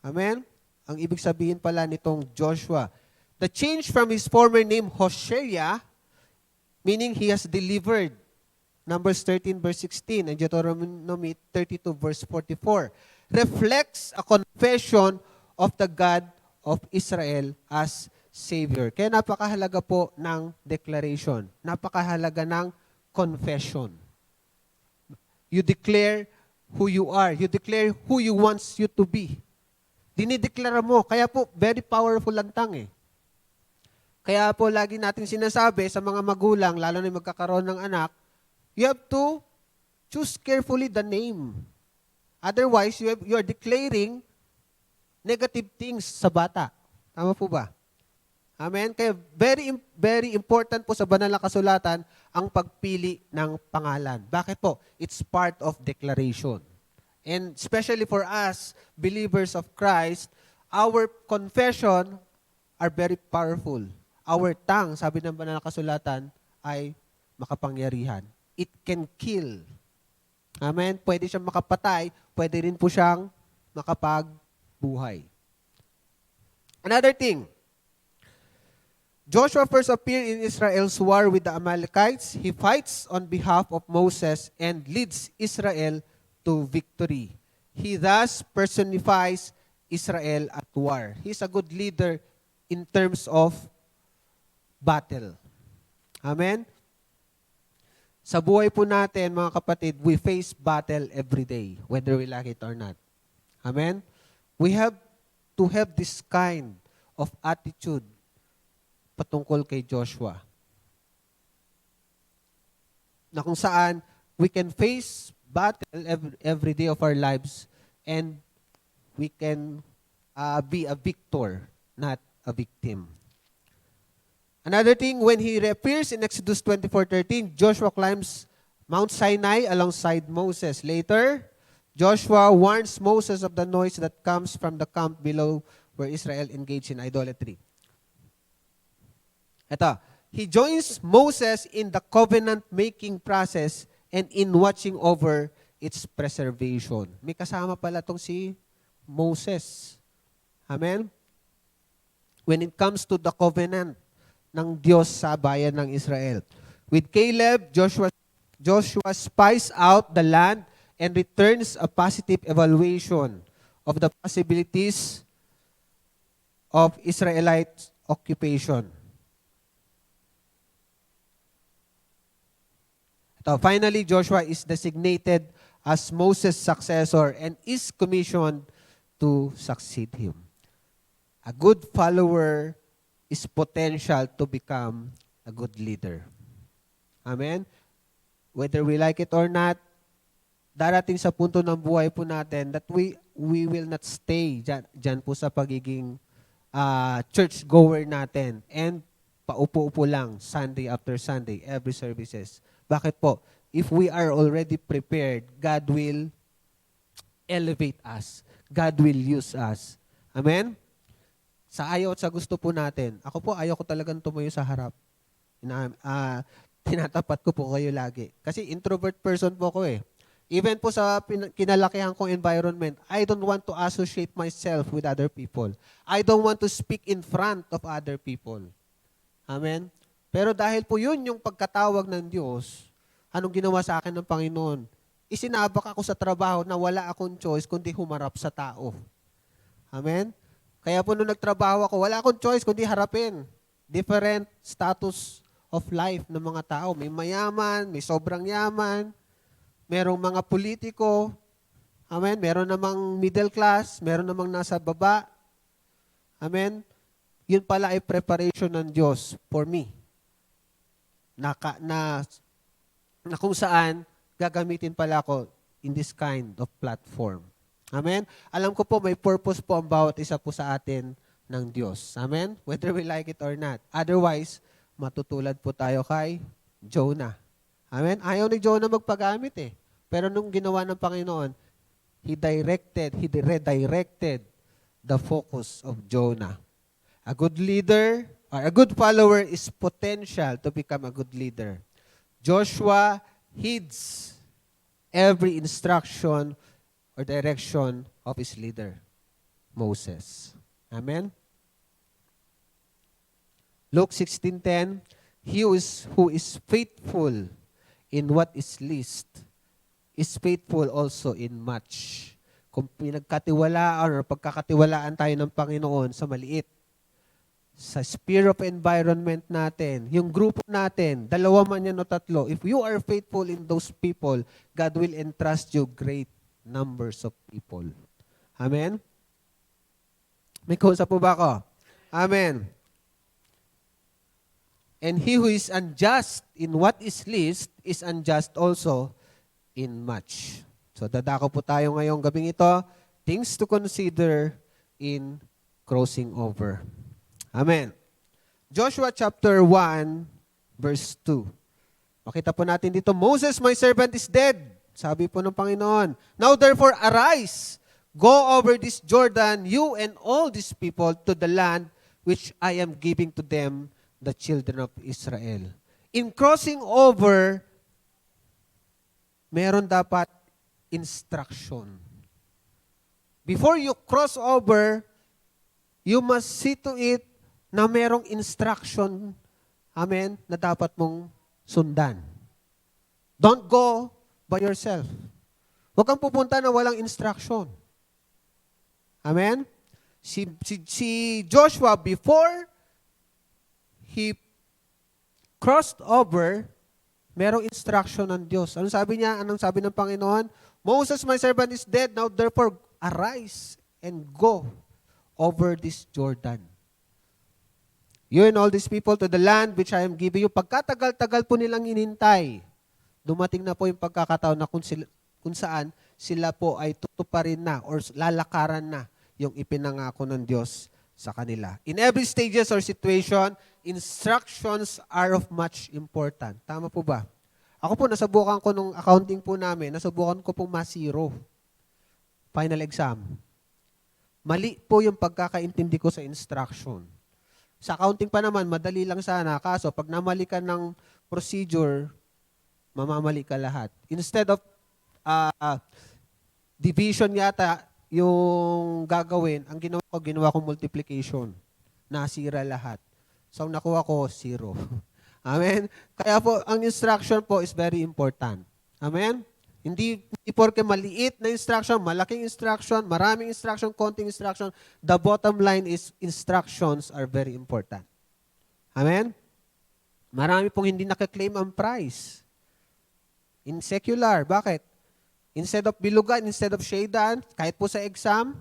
Amen? Ang ibig sabihin pala nitong Joshua. The change from his former name, Hosea, meaning he has delivered. Numbers 13 verse 16 and Deuteronomy 32 verse 44 reflects a confession of the God of Israel as Savior. Kaya napakahalaga po ng declaration. Napakahalaga ng confession. You declare who you are. You declare who you wants you to be. Dinideklara mo. Kaya po, very powerful ang tongue eh. Kaya po, lagi natin sinasabi sa mga magulang, lalo na yung magkakaroon ng anak, you have to choose carefully the name. Otherwise, you are declaring negative things sa bata. Tama po ba? Amen? Kaya very important po sa banal na kasulatan ang pagpili ng pangalan. Bakit po? It's part of declaration. And especially for us, believers of Christ, our confession are very powerful. Our tongue, sabi ng banal na kasulatan, ay makapangyarihan. It can kill. Amen? Pwede siyang makapatay, pwede rin po siyang makapagbuhay. Another thing, Joshua first appeared in Israel's war with the Amalekites. He fights on behalf of Moses and leads Israel to victory. He thus personifies Israel at war. He's a good leader in terms of battle. Amen? Sa buhay po natin, mga kapatid, we face battle every day, whether we like it or not. Amen? We have to have this kind of attitude patungkol kay Joshua. Na kung saan we can face battle every day of our lives and we can be a victor, not a victim. Another thing, when he reappears in Exodus 24:13, Joshua climbs Mount Sinai alongside Moses. Later, Joshua warns Moses of the noise that comes from the camp below where Israel engaged in idolatry. Ito, he joins Moses in the covenant-making process and in watching over its preservation. May kasama pala itong si Moses. Amen? When it comes to the covenant ng Diyos sa bayan ng Israel. With Caleb, Joshua spies out the land and returns a positive evaluation of the possibilities of Israelite occupation. Finally, Joshua is designated as Moses' successor and is commissioned to succeed him. A good follower is potential to become a good leader. Amen? Whether we like it or not, darating sa punto ng buhay po natin that we will not stay dyan po sa pagiging church-goer natin and paupo-upo lang Sunday after Sunday, every services. Bakit po? if we are already prepared, God will elevate us. God will use us. Amen? Sa ayaw at sa gusto po natin. Ako po, ayaw ko talagang tumayo sa harap. Tinatapat ko po kayo lagi. Kasi introvert person po ko eh. Even po sa kinalakihan kong environment, I don't want to associate myself with other people. I don't want to speak in front of other people. Amen? Pero dahil po yun yung pagkatawag ng Diyos, anong ginawa sa akin ng Panginoon? Isinabak ako sa trabaho na wala akong choice kundi humarap sa tao. Amen? Kaya po nung nagtrabaho ako, wala akong choice kundi harapin different status of life ng mga tao. May mayaman, may sobrang yaman, merong mga politiko, amen, meron namang middle class, meron namang nasa baba. Amen? Yun pala ay preparation ng Diyos for me. Na kung saan gagamitin pala ako in this kind of platform. Amen? Alam ko po, may purpose po ang bawat isa po sa atin ng Diyos. Amen? Whether we like it or not. Otherwise, matutulad po tayo kay Jonah. Amen? Ayaw ni Jonah magpagamit eh. Pero nung ginawa ng Panginoon, He redirected the focus of Jonah. A good leader or a good follower is potential to become a good leader. Joshua heeds every instruction or direction of his leader, Moses. Amen? Luke 16:10, he who is faithful in what is least is faithful also in much. Kung pinagkatiwalaan or pagkakatiwalaan tayo ng Panginoon sa maliit, sa sphere of environment natin, yung grupo natin, dalawa man yan o tatlo, if you are faithful in those people, God will entrust you great numbers of people. Amen? May kausap po ba ako? Amen. And he who is unjust in what is least is unjust also in much. So dadako po tayo ngayong gabing ito, things to consider in crossing over. Amen. Joshua chapter 1, verse 2. Makita po natin dito, Moses, my servant, is dead. Sabi po ng Panginoon, now therefore arise, go over this Jordan, you and all these people, to the land which I am giving to them, the children of Israel. In crossing over, meron dapat instruction. Before you cross over, you must see to it na merong instruction, amen, na dapat mong sundan. Don't go by yourself. Huwag kang pupunta na walang instruction. Amen? Si Joshua, before he crossed over, merong instruction ng Diyos. Anong sabi niya? Anong sabi ng Panginoon? Moses, my servant, is dead. Now, therefore, arise and go over this Jordan. You and all these people to the land which I am giving you. Pagkatagal-tagal po nilang inintay, dumating na po yung pagkakataon na kung saan sila po ay tutuparin na or lalakaran na yung ipinangako ng Diyos sa kanila. In every stages or situation, instructions are of much important. Tama po ba? Ako po, nasubukan ko nung accounting po namin, nasubukan ko pong ma-zero. Final exam. Mali po yung pagkakaintindi ko sa instruction. Sa accounting pa naman, madali lang sana. Kaso, pag namali ka ng procedure, mamamali ka lahat. Instead of division yata yung gagawin, ang ginawa ko multiplication. Nasira lahat. So, ang nakuha ko, 0. Amen? Kaya po, ang instruction po is very important. Amen? Hindi porke maliit na instruction, malaking instruction, maraming instruction, konting instruction. The bottom line is instructions are very important. Amen? Marami pong hindi nakaklaim ang prize. In secular, bakit? Instead of bilugan, instead of shadean, kahit po sa exam,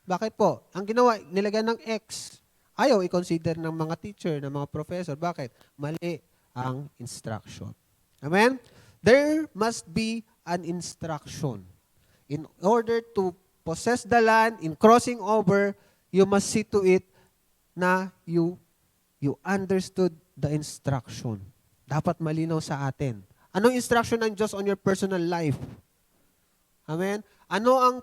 bakit po? Ang ginawa, nilagyan ng X. Ayaw i-consider ng mga teacher, ng mga professor. Bakit? Mali ang instruction. Amen? There must be an instruction. In order to possess the land, in crossing over, you must see to it na you understood the instruction. Dapat malinaw sa atin. Anong instruction ng Diyos on your personal life? Amen? Ano ang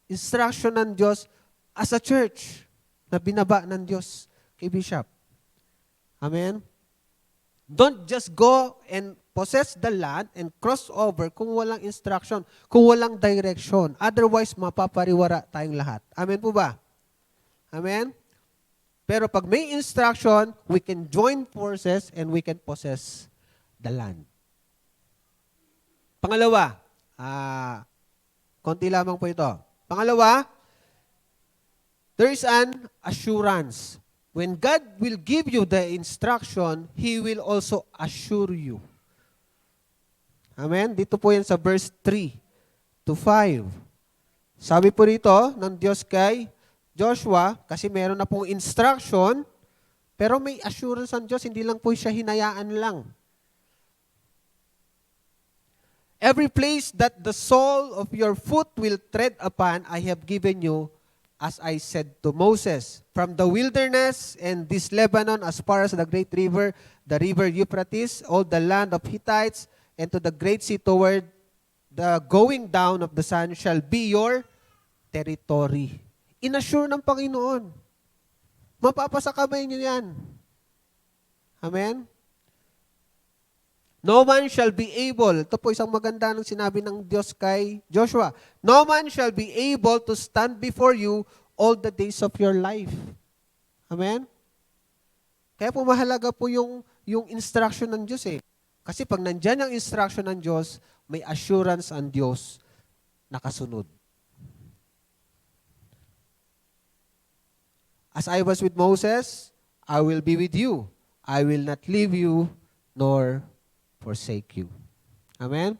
instruction ng Diyos as a church na binaba ng Diyos kay Bishop? Amen? Don't just go and possess the land and cross over kung walang instruction, kung walang direction. Otherwise, mapapariwara tayong lahat. Amen po ba? Amen? Pero pag may instruction, we can join forces and we can possess the land. Pangalawa, konti lamang po ito. Pangalawa, there is an assurance. When God will give you the instruction, He will also assure you. Amen? Dito po yan sa verse 3 to 5. Sabi po rito ng Diyos kay Joshua, kasi meron na pong instruction, pero may assurance ang Diyos, hindi lang po siya hinayaan lang. Every place that the sole of your foot will tread upon, I have given you, as I said to Moses. From the wilderness and this Lebanon, as far as the great river, the river Euphrates, all the land of Hittites, and to the great sea toward the going down of the sun shall be your territory. Inassure ng Panginoon. Mapapasakamay niyo yan. Amen? No man shall be able, ito po isang maganda ng sinabi ng Diyos kay Joshua, no man shall be able to stand before you all the days of your life. Amen? Kaya po mahalaga po yung instruction ng Diyos eh. Kasi pag nandyan ang instruction ng Diyos, may assurance ang Diyos nakasunod. As I was with Moses, I will be with you. I will not leave you nor forsake you. Amen?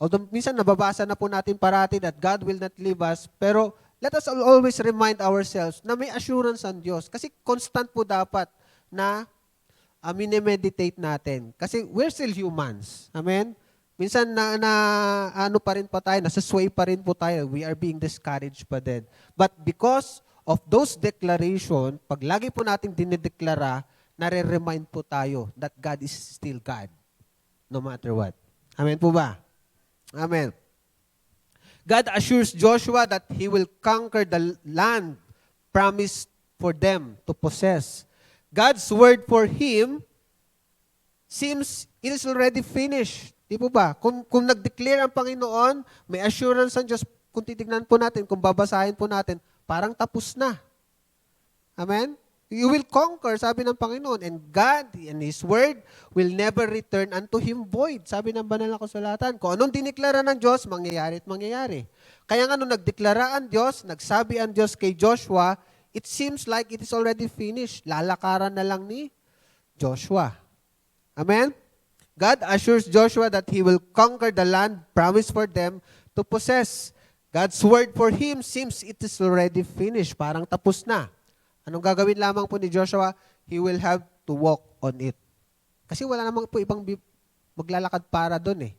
Although minsan nababasa na po natin parati that God will not leave us, pero let us always remind ourselves na may assurance ang Diyos. Kasi constant po dapat na minimeditate natin. Kasi we're still humans. Amen? Minsan ano pa rin pa tayo, nasasway pa rin po tayo. We are being discouraged pa din. But because of those declaration, pag lagi po natin dinideklara, nare-remind po tayo that God is still God. No matter what. Amen po ba? Amen. God assures Joshua that he will conquer the land promised for them to possess. God's word for him seems it is already finished. Di po ba? Kung nag-declare ang Panginoon, may assurance ang Diyos. Kung titignan po natin, kung babasahin po natin, parang tapos na. Amen? You will conquer, sabi ng Panginoon. And God and His Word will never return unto Him void. Sabi ng banal na kasulatan. Kung anong diniklara ng Diyos, mangyayari at mangyayari. Kaya nga nung nagdeklara ang Diyos, nagsabi ang Diyos kay Joshua, it seems like it is already finished. Lalakaran na lang ni Joshua. Amen? God assures Joshua that he will conquer the land promised for them to possess. God's word for him seems it is already finished. Parang tapos na. Anong gagawin lamang po ni Joshua? He will have to walk on it. Kasi wala namang po ibang maglalakad para doon eh.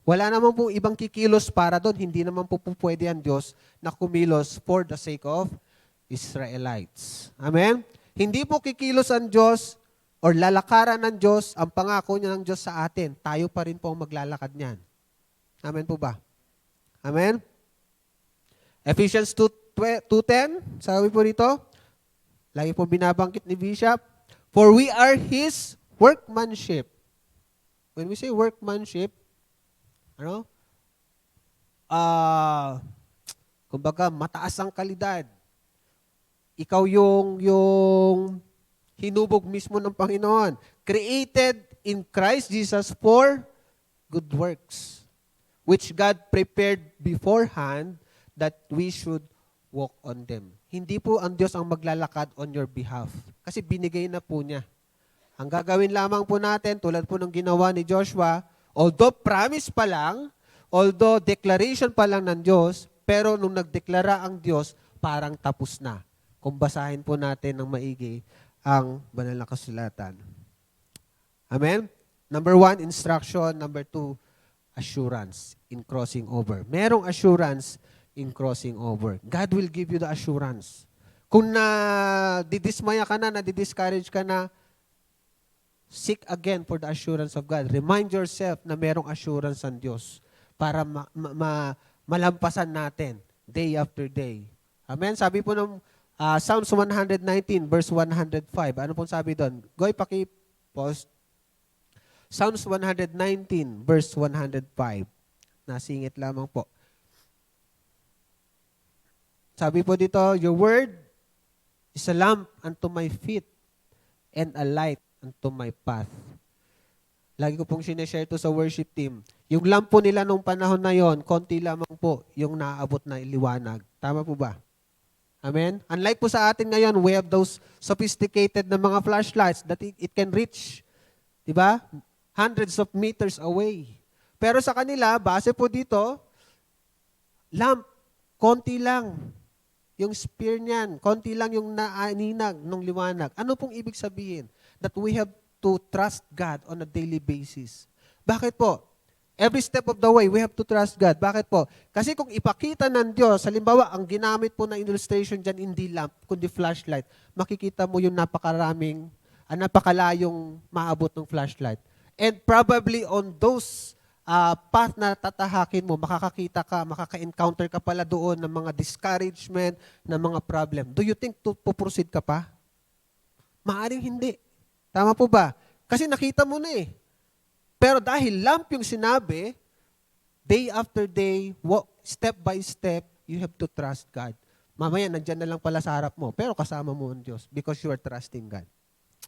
Wala namang po ibang kikilos para doon. Hindi naman po pwede ang Diyos na kumilos for the sake of Israelites. Amen? Hindi po kikilos ang Diyos or lalakaran ng Diyos ang pangako niya ng Diyos sa atin. Tayo pa rin po ang maglalakad niyan. Amen po ba? Amen? Ephesians 2:10, sabi po rito, lagi po binabangkit ni Bishop, for we are His workmanship. When we say workmanship, kumbaga mataas ang kalidad. Ikaw yung hinubog mismo ng Panginoon. Created in Christ Jesus for good works, which God prepared beforehand that we should walk on them. Hindi po ang Diyos ang maglalakad on your behalf. Kasi binigay na po niya. Ang gagawin lamang po natin, tulad po ng ginawa ni Joshua, although promise pa lang, although declaration pa lang ng Diyos, pero nung nagdeklara ang Diyos, parang tapos na. Kung basahin po natin ng maigi ang banal na kasulatan. Amen? Number 1, instruction. Number 2, assurance in crossing over. Merong assurance in crossing over. God will give you the assurance. Kung didismaya ka na, nadidiscourage ka na, Seek again for the assurance of God. Remind yourself na merong assurance ng Diyos para malampasan natin day after day. Amen? Sabi po ng Psalms 119 verse 105. Ano pong sabi doon? Goy, paki-post. Psalms 119 verse 105. Nasingit lamang po. Sabi po dito, your word is a lamp unto my feet and a light unto my path. Lagi ko pong sineshare to sa worship team. Yung lamp po nila nung panahon na yon, konti lamang po yung naaabot na liwanag. Tama po ba? Amen? Unlike po sa atin ngayon, we have those sophisticated na mga flashlights that it can reach, di ba? Hundreds of meters away. Pero sa kanila, base po dito, lamp, konti lang. Yung spear niyan, konti lang yung naaninag ng liwanag. Ano pong ibig sabihin? That we have to trust God on a daily basis. Bakit po? Every step of the way, we have to trust God. Bakit po? Kasi kung ipakita ng Diyos, halimbawa, ang ginamit po na illustration dyan, hindi lamp, kundi flashlight, makikita mo yung napakalayong maabot ng flashlight. And probably on those path na tatahakin mo, makakakita ka, makaka-encounter ka pala doon ng mga discouragement, ng mga problem. Do you think puproceed ka pa? Maaring hindi. Tama po ba? Kasi nakita mo na eh. Pero dahil lamp yung sinabi, day after day, step by step, you have to trust God. Mamaya, nandyan na lang pala sa harap mo, pero kasama mo ang Diyos because you are trusting God.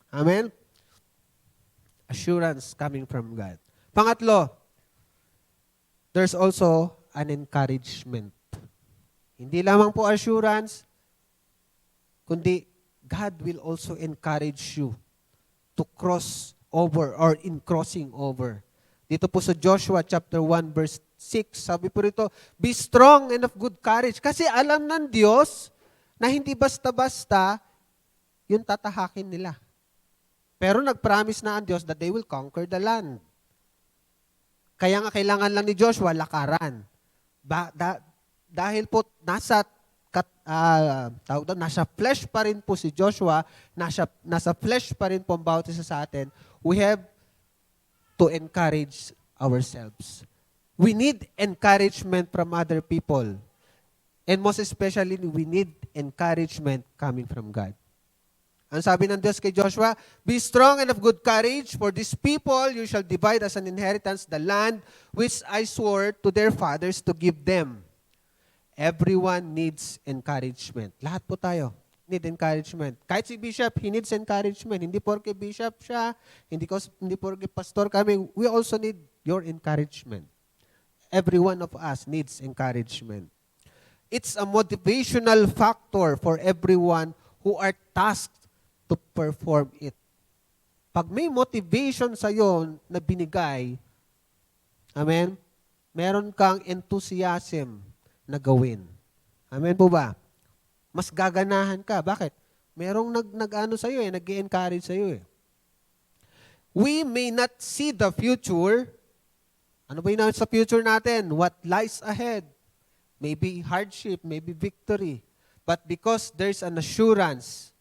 Amen? Assurance coming from God. Pangatlo, there's also an encouragement. Hindi lamang po assurance, kundi God will also encourage you to cross over or in crossing over. Dito po sa Joshua chapter 1 verse 6, sabi po rito, be strong and of good courage. Kasi alam ng Diyos na hindi basta-basta yung tatahakin nila. Pero nag-promise na ang Diyos that they will conquer the land. Kaya nga kailangan lang ni Joshua lakaran. Dahil po nasa flesh pa rin po si Joshua, nasa flesh pa rin po ang bawat isa sa atin, we have to encourage ourselves. We need encouragement from other people. And most especially, we need encouragement coming from God. Ang sabi ng Diyos kay Joshua, be strong and of good courage, for these people you shall divide as an inheritance the land which I swore to their fathers to give them. Everyone needs encouragement. Lahat po tayo need encouragement. Kahit si Bishop, he needs encouragement. Hindi porke Bishop siya, hindi porke pastor kami, we also need your encouragement. Every one of us needs encouragement. It's a motivational factor for everyone who are tasked to perform it. Pag may motivation sa'yo na binigay, amen, meron kang enthusiasm na gawin. Amen po ba? Mas gaganahan ka. Bakit? Merong nag-ano sa'yo nag-encourage sa'yo We may not see the future. Ano ba yung sa future natin? What lies ahead? Maybe hardship, maybe victory. But because there's an assurance,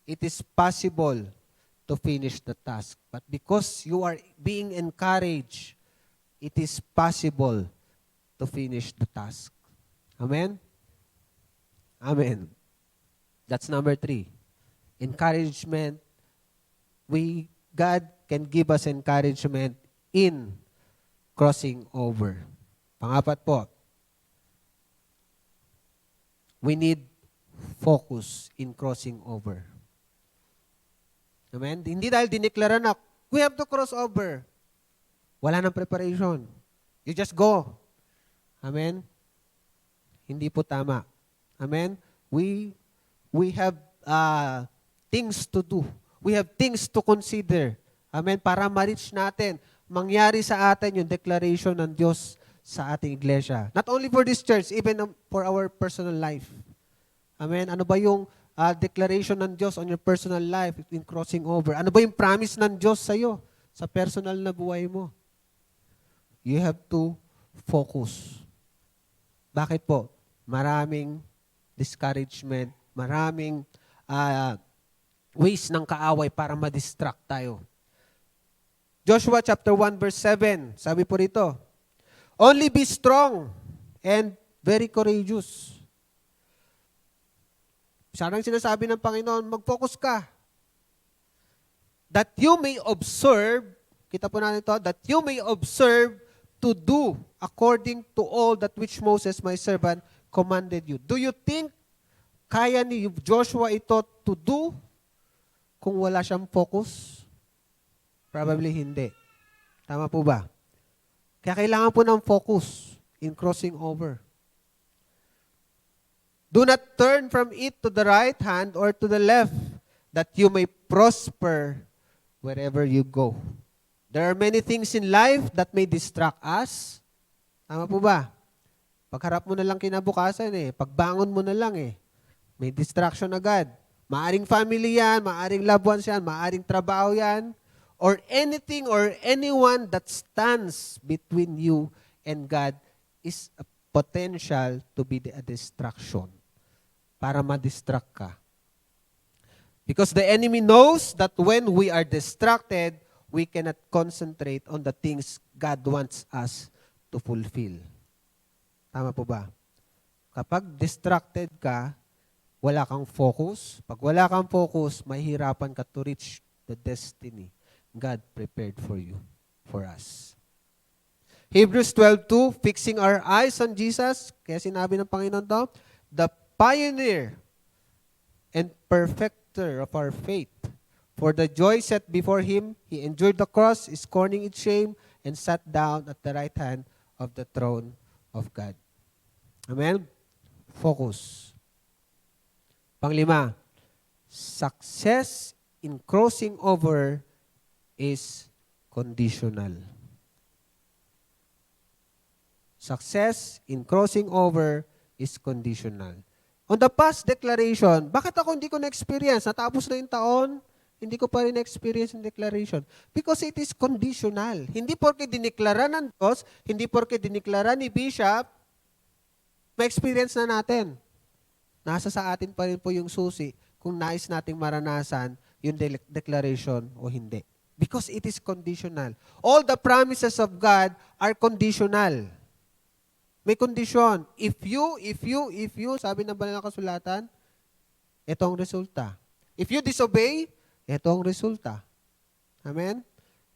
it is possible to finish the task. But because you are being encouraged, it is possible to finish the task. Amen? Amen. That's number 3. Encouragement. God can give us encouragement in crossing over. Pangapat po, we need focus in crossing over. Amen? Hindi dahil dineklara na, we have to cross over. Wala nang preparation. You just go. Amen? Hindi po tama. Amen? We have things to do. We have things to consider. Amen? Para ma-reach natin, mangyari sa atin yung declaration ng Diyos sa ating iglesia. Not only for this church, even for our personal life. Amen? Ano ba yung declaration ng Diyos on your personal life in crossing over? Ano ba yung promise ng Diyos sa iyo sa personal na buhay mo? You have to focus. Bakit po? Maraming discouragement, maraming ways ng kaaway para ma-distract tayo. Joshua chapter 1 verse 7, sabi po rito, only be strong and very courageous. Sarang sinasabi ng Panginoon, mag-focus ka. That you may observe, kita po natin ito, that you may observe to do according to all that which Moses my servant commanded you. Do you think kaya ni Joshua ito to do kung wala siyang focus? Probably hindi. Tama po ba? Kaya kailangan po ng focus in crossing over. Do not turn from it to the right hand or to the left, that you may prosper wherever you go. There are many things in life that may distract us. Tama po ba? Pagharap mo na lang kinabukasan pagbangon mo na lang may distraction agad. Maaring family yan, maaring loved ones yan, maaring trabaho yan, or anything or anyone that stands between you and God is a potential to be a distraction para ma-distract ka. Because the enemy knows that when we are distracted, we cannot concentrate on the things God wants us to fulfill. Tama po ba? Kapag distracted ka, wala kang focus. Pag wala kang focus, mahihirapan ka to reach the destiny God prepared for you, for us. Hebrews 12:2, fixing our eyes on Jesus. Kaya sinabi ng Panginoon to, the pioneer and perfecter of our faith. For the joy set before him, he endured the cross, scorning its shame, and sat down at the right hand of the throne of God. Amen? Focus. Panglima, success in crossing over is conditional. Success in crossing over is conditional. On the past declaration, bakit ako hindi ko na-experience? Natapos na yung taon, hindi ko pa rin na-experience yung declaration. Because it is conditional. Hindi porke diniklara ng Diyos, hindi porke diniklara ni Bishop, ma-experience na natin. Nasa sa atin pa rin po yung susi kung nais nating maranasan yung declaration o hindi. Because it is conditional. All the promises of God are conditional. May condition. If you, sabi ng banal na kasulatan, ito ang resulta. If you disobey, ito ang resulta. Amen?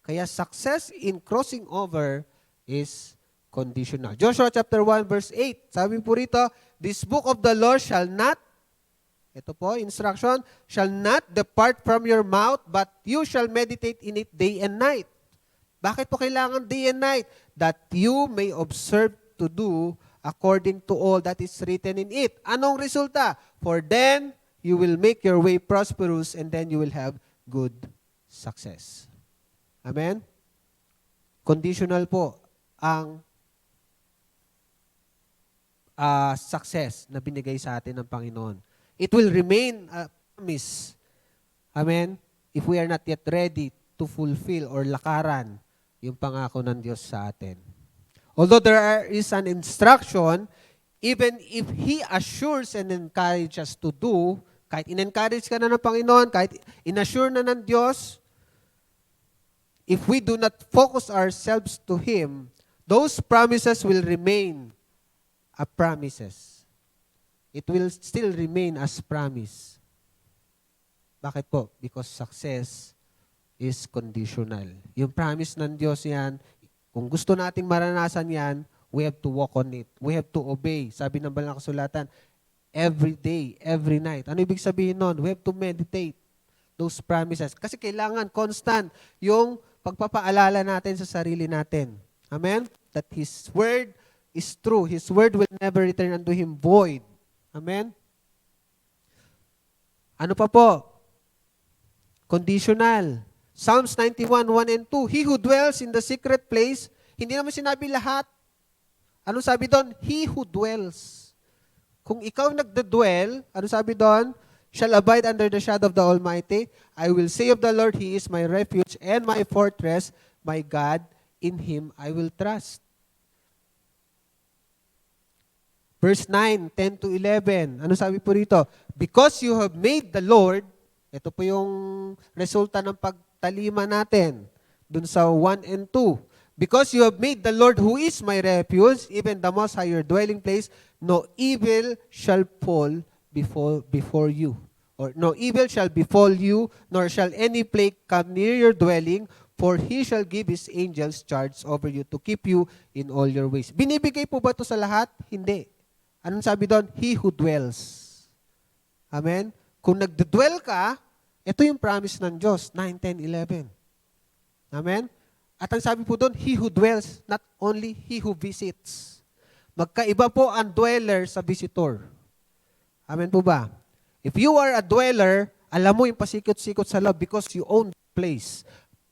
Kaya success in crossing over is conditional. Joshua chapter 1 verse 8, sabi po rito, this book of the law shall not, ito po, instruction, shall not depart from your mouth, but you shall meditate in it day and night. Bakit po kailangan day and night? That you may observe to do according to all that is written in it. Anong resulta? For then you will make your way prosperous and then you will have good success. Amen? Conditional po ang success na binigay sa atin ng Panginoon. It will remain a promise. Amen? If we are not yet ready to fulfill or lakaran yung pangako ng Diyos sa atin. Although there is an instruction, even if He assures and encourages us to do, kahit in-encourage ka na ng Panginoon, kahit in-assure na ng Diyos, if we do not focus ourselves to Him, those promises will remain a promises. It will still remain as promise. Bakit po? Because success is conditional. Yung promise ng Diyos yan, kung gusto nating maranasan yan, we have to walk on it. We have to obey. Sabi ng banal na kasulatan, every day, every night. Ano ibig sabihin nun? We have to meditate those promises. Kasi kailangan constant yung pagpapaalala natin sa sarili natin. Amen? That His Word is true. His Word will never return unto Him void. Amen? Ano pa po? Conditional. Psalms 91, 1 and 2. He who dwells in the secret place, hindi naman sinabi lahat. Ano sabi doon? He who dwells. Kung ikaw nagdadwell, ano sabi doon? Shall abide under the shadow of the Almighty. I will say of the Lord, He is my refuge and my fortress, my God, in Him I will trust. Verse 9, 10 to 11. Ano sabi po rito? Because you have made the Lord, ito po yung resulta ng pagtalima natin. dun sa 1 and 2. Because you have made the Lord who is my refuge, even the Most High your dwelling place, no evil shall fall before you. Or no evil shall befall you, nor shall any plague come near your dwelling, for He shall give His angels charge over you to keep you in all your ways. Binibigay po ba ito sa lahat? Hindi. Anong sabi doon? He who dwells. Amen? Kung nagdwell ka, ito yung promise ng Diyos, 9, 10, 11. Amen? At ang sabi po doon, He who dwells, not only He who visits. Magkaiba po ang dweller sa visitor. Amen po ba? If you are a dweller, alam mo yung pasikot-sikot sa loob because you own the place.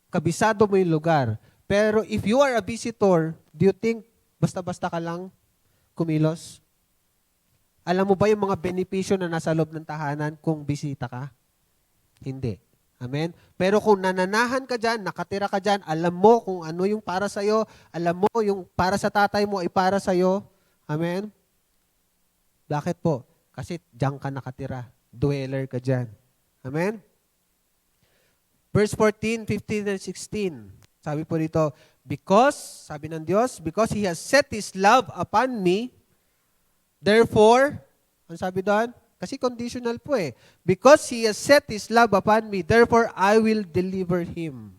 Kabisado mo yung lugar. Pero if you are a visitor, do you think basta-basta ka lang kumilos? Alam mo ba yung mga benepisyo na nasa loob ng tahanan kung bisita ka? Hindi. Amen? Pero kung nananahan ka dyan, nakatira ka dyan, alam mo kung ano yung para sa'yo, alam mo yung para sa tatay mo ay para sa'yo. Amen? Bakit po? Kasi dyan ka nakatira. Dweller ka dyan. Amen? Verse 14, 15, and 16. Sabi po dito, because, sabi ng Diyos, because He has set His love upon me, therefore, ano sabi doon? Kasi conditional po eh. Because He has set His love upon me, therefore I will deliver Him.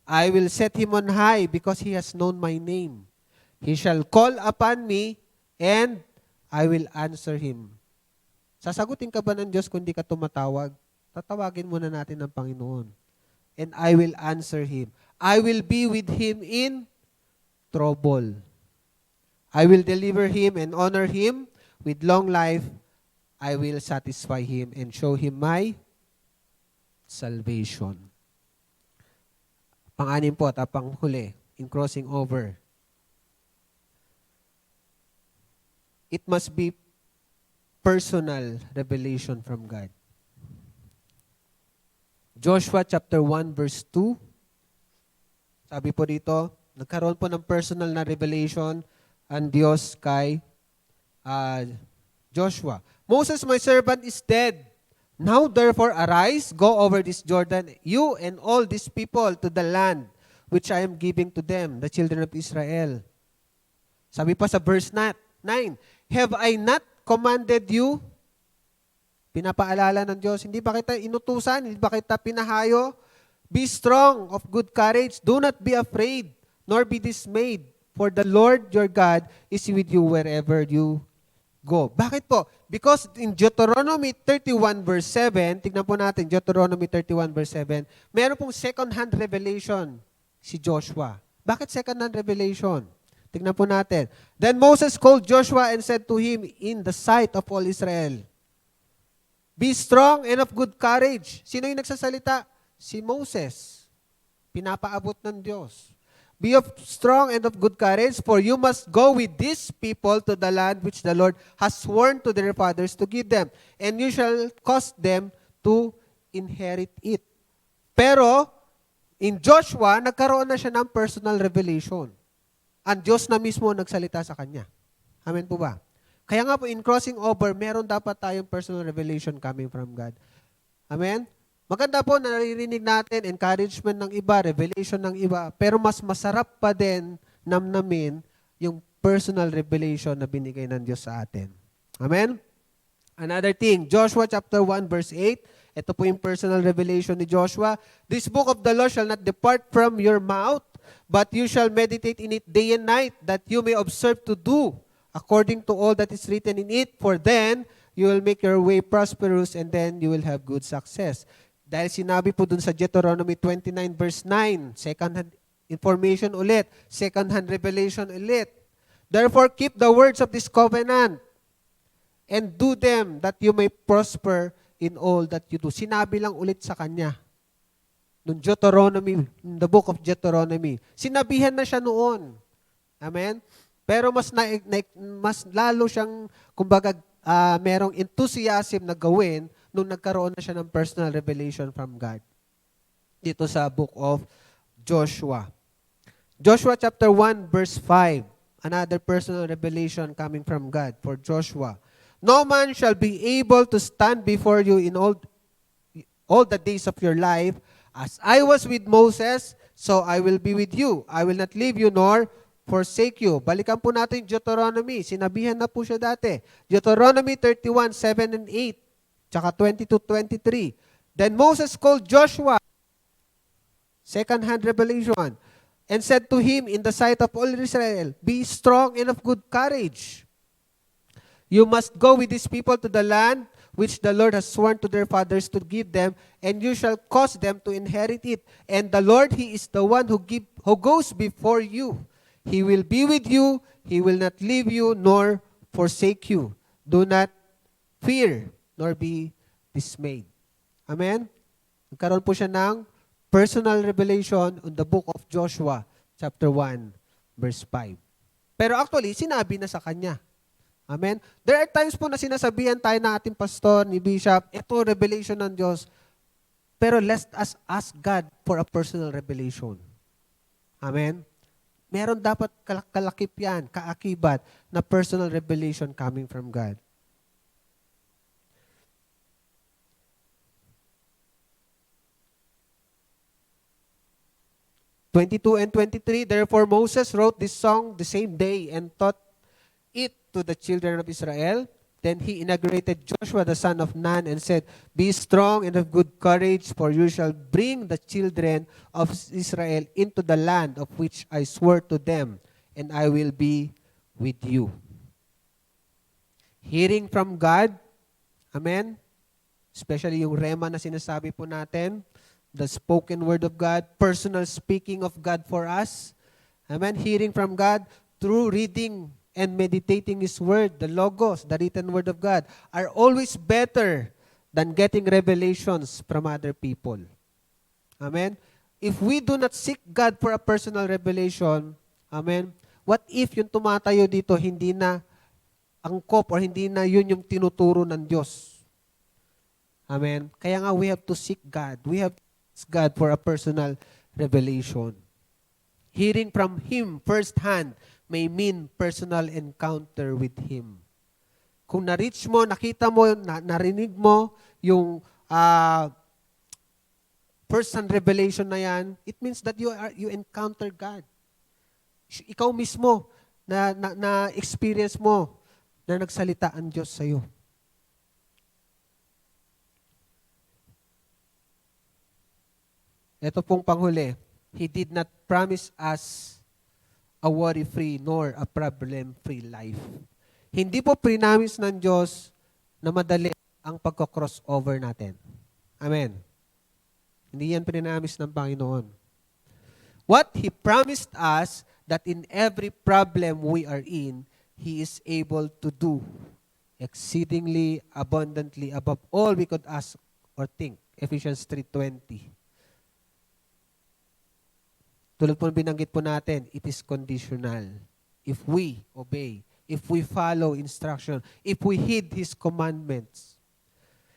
I will set Him on high because He has known my name. He shall call upon me and I will answer Him. Sasagutin ka ba ng Diyos kung di ka tumatawag? Tatawagin muna natin ng Panginoon. And I will answer Him. I will be with Him in trouble. I will deliver Him and honor Him. With long life, I will satisfy Him and show Him my salvation. Pang-anim po at panghuli, in crossing over. It must be personal revelation from God. Joshua chapter 1 verse 2. Sabi po dito, nagkaroon po ng personal na revelation ang Diyos kay Joshua. Moses, my servant, is dead. Now therefore arise, go over this Jordan, you and all these people to the land which I am giving to them, the children of Israel. Sabi pa sa verse 9, have I not commanded you? Pinapaalala ng Diyos, hindi ba kita inutusan? Hindi ba kita pinahayo? Be strong, of good courage. Do not be afraid, nor be dismayed. For the Lord your God is with you wherever you go. Bakit po? Because in Deuteronomy 31 verse 7, tignan po natin, Deuteronomy 31 verse 7, meron pong second-hand revelation si Joshua. Bakit second-hand revelation? Tignan po natin. Then Moses called Joshua and said to him in the sight of all Israel, be strong and of good courage. Sino yung nagsasalita? Si Moses. Pinapaabot ng Diyos. Be of strong and of good courage, for you must go with these people to the land which the Lord has sworn to their fathers to give them, and you shall cause them to inherit it. Pero, in Joshua, nagkaroon na siya ng personal revelation. Ang Diyos na mismo nagsalita sa kanya. Amen po ba? Kaya nga po, in crossing over, meron dapat tayong personal revelation coming from God. Amen? Maganda po, naririnig natin, encouragement ng iba, revelation ng iba, pero mas masarap pa din namnamin yung personal revelation na binigay ng Diyos sa atin. Amen? Another thing, Joshua chapter 1 verse 8, ito po yung personal revelation ni Joshua. This book of the law shall not depart from your mouth, but you shall meditate in it day and night, that you may observe to do according to all that is written in it, for then you will make your way prosperous and then you will have good success. Dahil sinabi po dun sa Deuteronomy 29 verse 9, second-hand information ulit, second-hand revelation ulit. Therefore, keep the words of this covenant and do them that you may prosper in all that you do. Sinabi lang ulit sa kanya. Nung Deuteronomy, in the book of Deuteronomy. Sinabihan na siya noon. Amen? Pero mas lalo siyang, kumbaga, merong enthusiasm na gawin nung nagkaroon na siya ng personal revelation from God. Dito sa book of Joshua. Joshua chapter 1 verse 5. Another personal revelation coming from God for Joshua. No man shall be able to stand before you in all the days of your life. As I was with Moses, So I will be with you. I will not leave you nor forsake you. Balikan po natin Deuteronomy. Sinabihan na po siya dati. Deuteronomy 31, 7 and 8, tsaka 22, 23. Then Moses called Joshua, second-hand revelation, and said to him in the sight of all Israel, be strong and of good courage. You must go with these people to the land which the Lord has sworn to their fathers to give them, and you shall cause them to inherit it. And the Lord, He is the one who goes before you. He will be with you. He will not leave you nor forsake you. Do not fear nor be dismayed. Amen? Nagkaroon po siya ng personal revelation on the book of Joshua, chapter 1, verse 5. Pero actually, sinabi na sa kanya. Amen? There are times po na sinasabihan tayo ng ating pastor, ni Bishop, ito revelation ng Diyos. Pero let us ask God for a personal revelation. Amen? Meron dapat kalakip yan, kaakibat, na personal revelation coming from God. (22 and 23), therefore Moses wrote this song the same day and taught it to the children of Israel. Then he inaugurated Joshua the son of Nun and said, be strong and of good courage, for you shall bring the children of Israel into the land of which I swore to them, and I will be with you. Hearing from God, amen, especially yung rema na sinasabi po natin, the spoken word of God, personal speaking of God for us, amen, hearing from God through reading and meditating His Word, the Logos, the written Word of God, are always better than getting revelations from other people. Amen? If we do not seek God for a personal revelation, amen, what if yung tumatayo dito hindi na angkop or hindi na yun yung tinuturo ng Diyos? Amen? Kaya nga we have to seek God. We have to ask God for a personal revelation. Hearing from Him firsthand may mean personal encounter with Him. Kung na-reach mo, nakita mo, narinig mo yung first-hand revelation na yan, it means that you encounter God. Ikaw mismo, na-experience mo na nagsalita ang Diyos sa'yo. Ito pong panghuli, He did not promise us a worry-free nor a problem-free life. Hindi po prinamis ng Diyos na madali ang pagko-crossover natin. Amen. Hindi yan prinamis ng Panginoon. What He promised us, that in every problem we are in, He is able to do exceedingly abundantly above all we could ask or think. Ephesians 3:20. Tulad po binanggit po natin, it is conditional. If we obey, if we follow instruction, if we heed His commandments.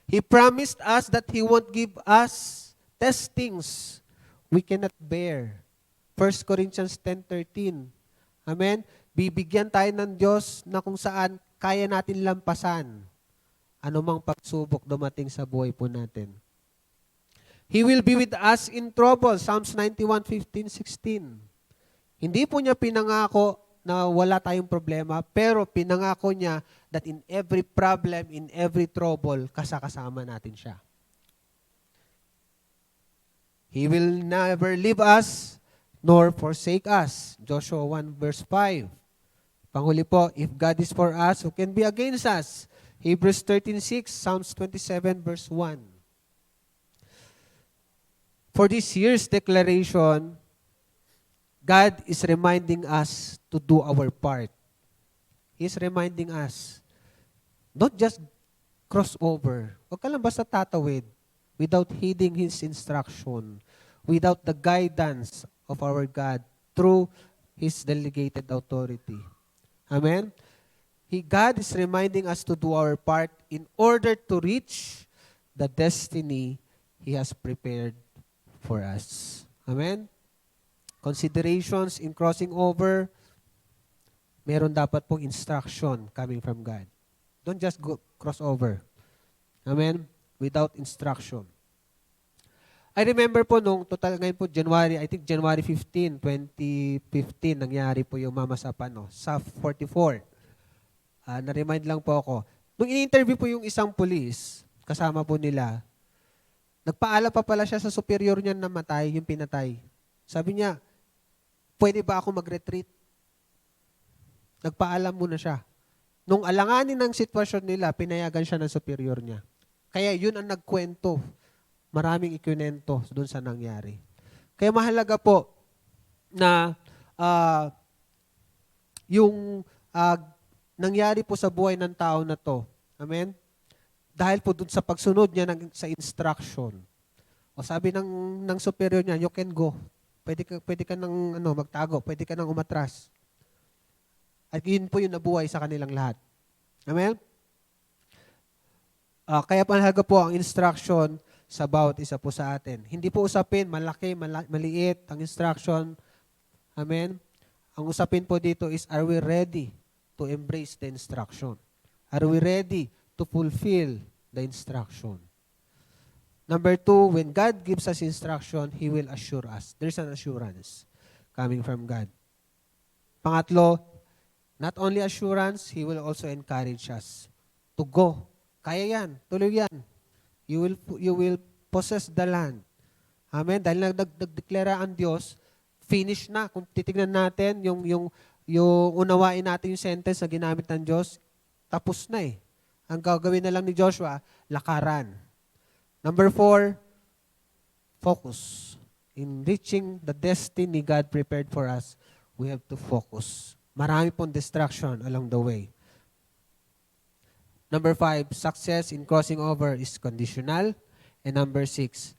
He promised us that He won't give us testings we cannot bear. 1 Corinthians 10:13. Amen? Bibigyan tayo ng Diyos na kung saan kaya natin lampasan anumang pagsubok dumating sa buhay po natin. He will be with us in trouble. Psalms 91:15-16. Hindi po niya pinangako na wala tayong problema, pero pinangako niya that in every problem, in every trouble, kasama natin siya. He will never leave us nor forsake us. Joshua 1:5. Panghuli po, if God is for us, who can be against us? Hebrews 13:6, Psalms 27:1. For this year's declaration, God is reminding us to do our part. He's reminding us, don't just cross over. Huwag ka lang basta tatawid without heeding His instruction, without the guidance of our God through His delegated authority. Amen? God is reminding us to do our part in order to reach the destiny He has prepared for us. Amen? Considerations in crossing over, meron dapat pong instruction coming from God. Don't just go cross over. Amen? Without instruction. I remember po nung total ngayon po January, I think January 15, 2015, nangyari po yung Mama Sapano sa 44. Na-remind lang po ako. Nung in-interview po yung isang pulis, kasama po nila, nagpaalam pa pala siya sa superior niya na matay, yung pinatay. Sabi niya, pwede ba ako mag-retreat? Nagpaalam muna siya. Nung alanganin ng sitwasyon nila, pinayagan siya ng superior niya. Kaya yun ang nagkwento. Maraming ikwento doon sa nangyari. Kaya mahalaga po na yung nangyari po sa buhay ng tao na to. Amen? Dahil po doon sa pagsunod niya sa instruction. O sabi ng superior niya, you can go. Pwede ka nang magtago, pwede ka nang umatras. At yun po yung nabuhay sa kanilang lahat. Amen? Kaya mahalaga po ang instruction sa bawat isa po sa atin. Hindi po usapin, malaki, maliit, ang instruction. Amen? Ang usapin po dito is, are we ready to embrace the instruction? Are we ready to fulfill the instruction? Number 2, when God gives us instruction, He will assure us. There's an assurance coming from God. Pangatlo, not only assurance, He will also encourage us to go. Kaya yan, tuloy yan. You will possess the land. Amen? Dahil nagdeklara ang Diyos, finish na. Kung titignan natin, yung unawain natin yung sentence na ginamit ng Diyos, tapos na eh. Ang gagawin na lang ni Joshua, lakaran. Number 4, focus. In reaching the destiny God prepared for us, we have to focus. Marami pong distraction along the way. Number 5, success in crossing over is conditional. And number 6,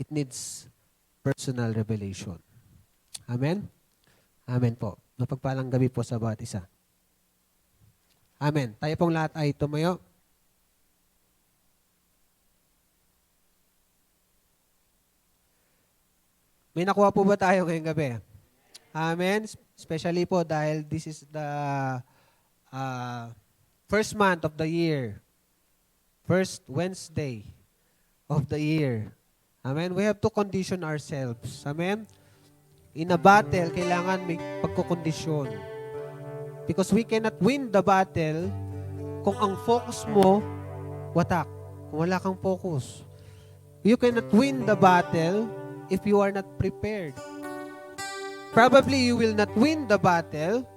it needs personal revelation. Amen? Amen po. Mapagpalang gabi po sa bawat isa. Amen. Tayo pong lahat ay tumayo. May nakuha po ba tayo ngayong gabi? Amen. Especially po dahil this is the first month of the year. First Wednesday of the year. Amen. We have to condition ourselves. Amen. In a battle, kailangan may pagkukondisyon. Because we cannot win the battle kung ang focus mo watak. Kung wala kang focus. You cannot win the battle if you are not prepared. Probably you will not win the battle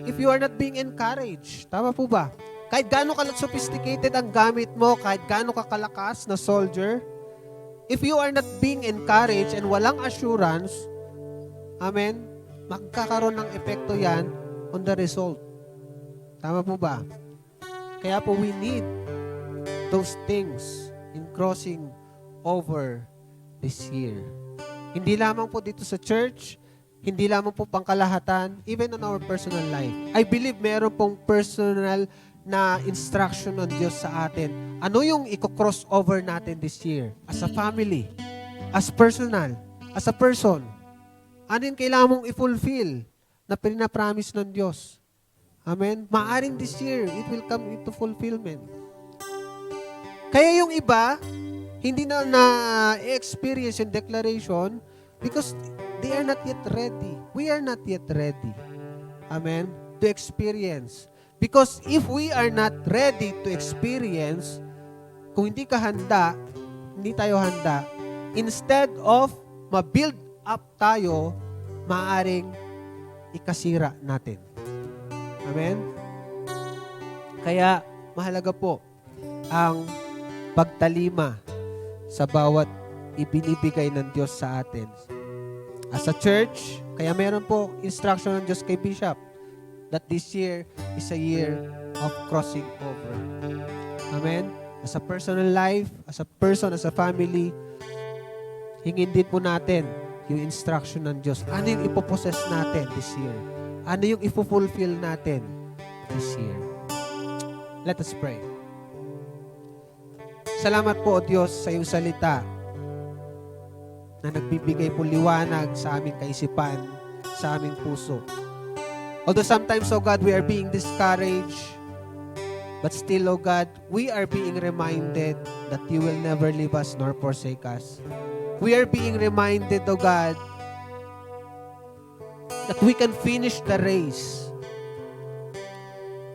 if you are not being encouraged. Tama po ba? Kahit gaano ka-sophisticated ang gamit mo, kahit gaano ka-kalakas na soldier, if you are not being encouraged and walang assurance, amen, magkakaroon ng epekto yan on the result. Tama po ba? Kaya po we need those things in crossing over this year. Hindi lamang po dito sa church, hindi lamang po pangkalahatan, even on our personal life. I believe meron pong personal na instruction ng Diyos sa atin. Ano yung i-cross over natin this year? As a family, as personal, as a person. Ano yung kailangan mong i-fulfill na pinapromise ng Diyos? Amen? Maaring this year, it will come into fulfillment. Kaya yung iba, hindi na na-experience yung declaration because they are not yet ready. We are not yet ready. Amen? To experience. Because if we are not ready to experience, kung hindi ka handa, hindi tayo handa, instead of ma-build up tayo, maaring ikasira natin. Amen? Kaya mahalaga po ang pagtalima sa bawat ibinibigay ng Diyos sa atin. As a church, kaya meron po instruction ng Diyos kay Bishop that this year is a year of crossing over. Amen? As a personal life, as a person, as a family, hingin din po natin yung instruction ng Diyos. Ano yung ipopossess natin this year? Ano yung ifulfill natin this year? Let us pray. Salamat po, O Diyos, sa iyong salita na nagbibigay po liwanag sa aming kaisipan, sa aming puso. Although sometimes, O God, we are being discouraged, But still, O God, we are being reminded that you will never leave us nor forsake us. We are being reminded, O God, that we can finish the race.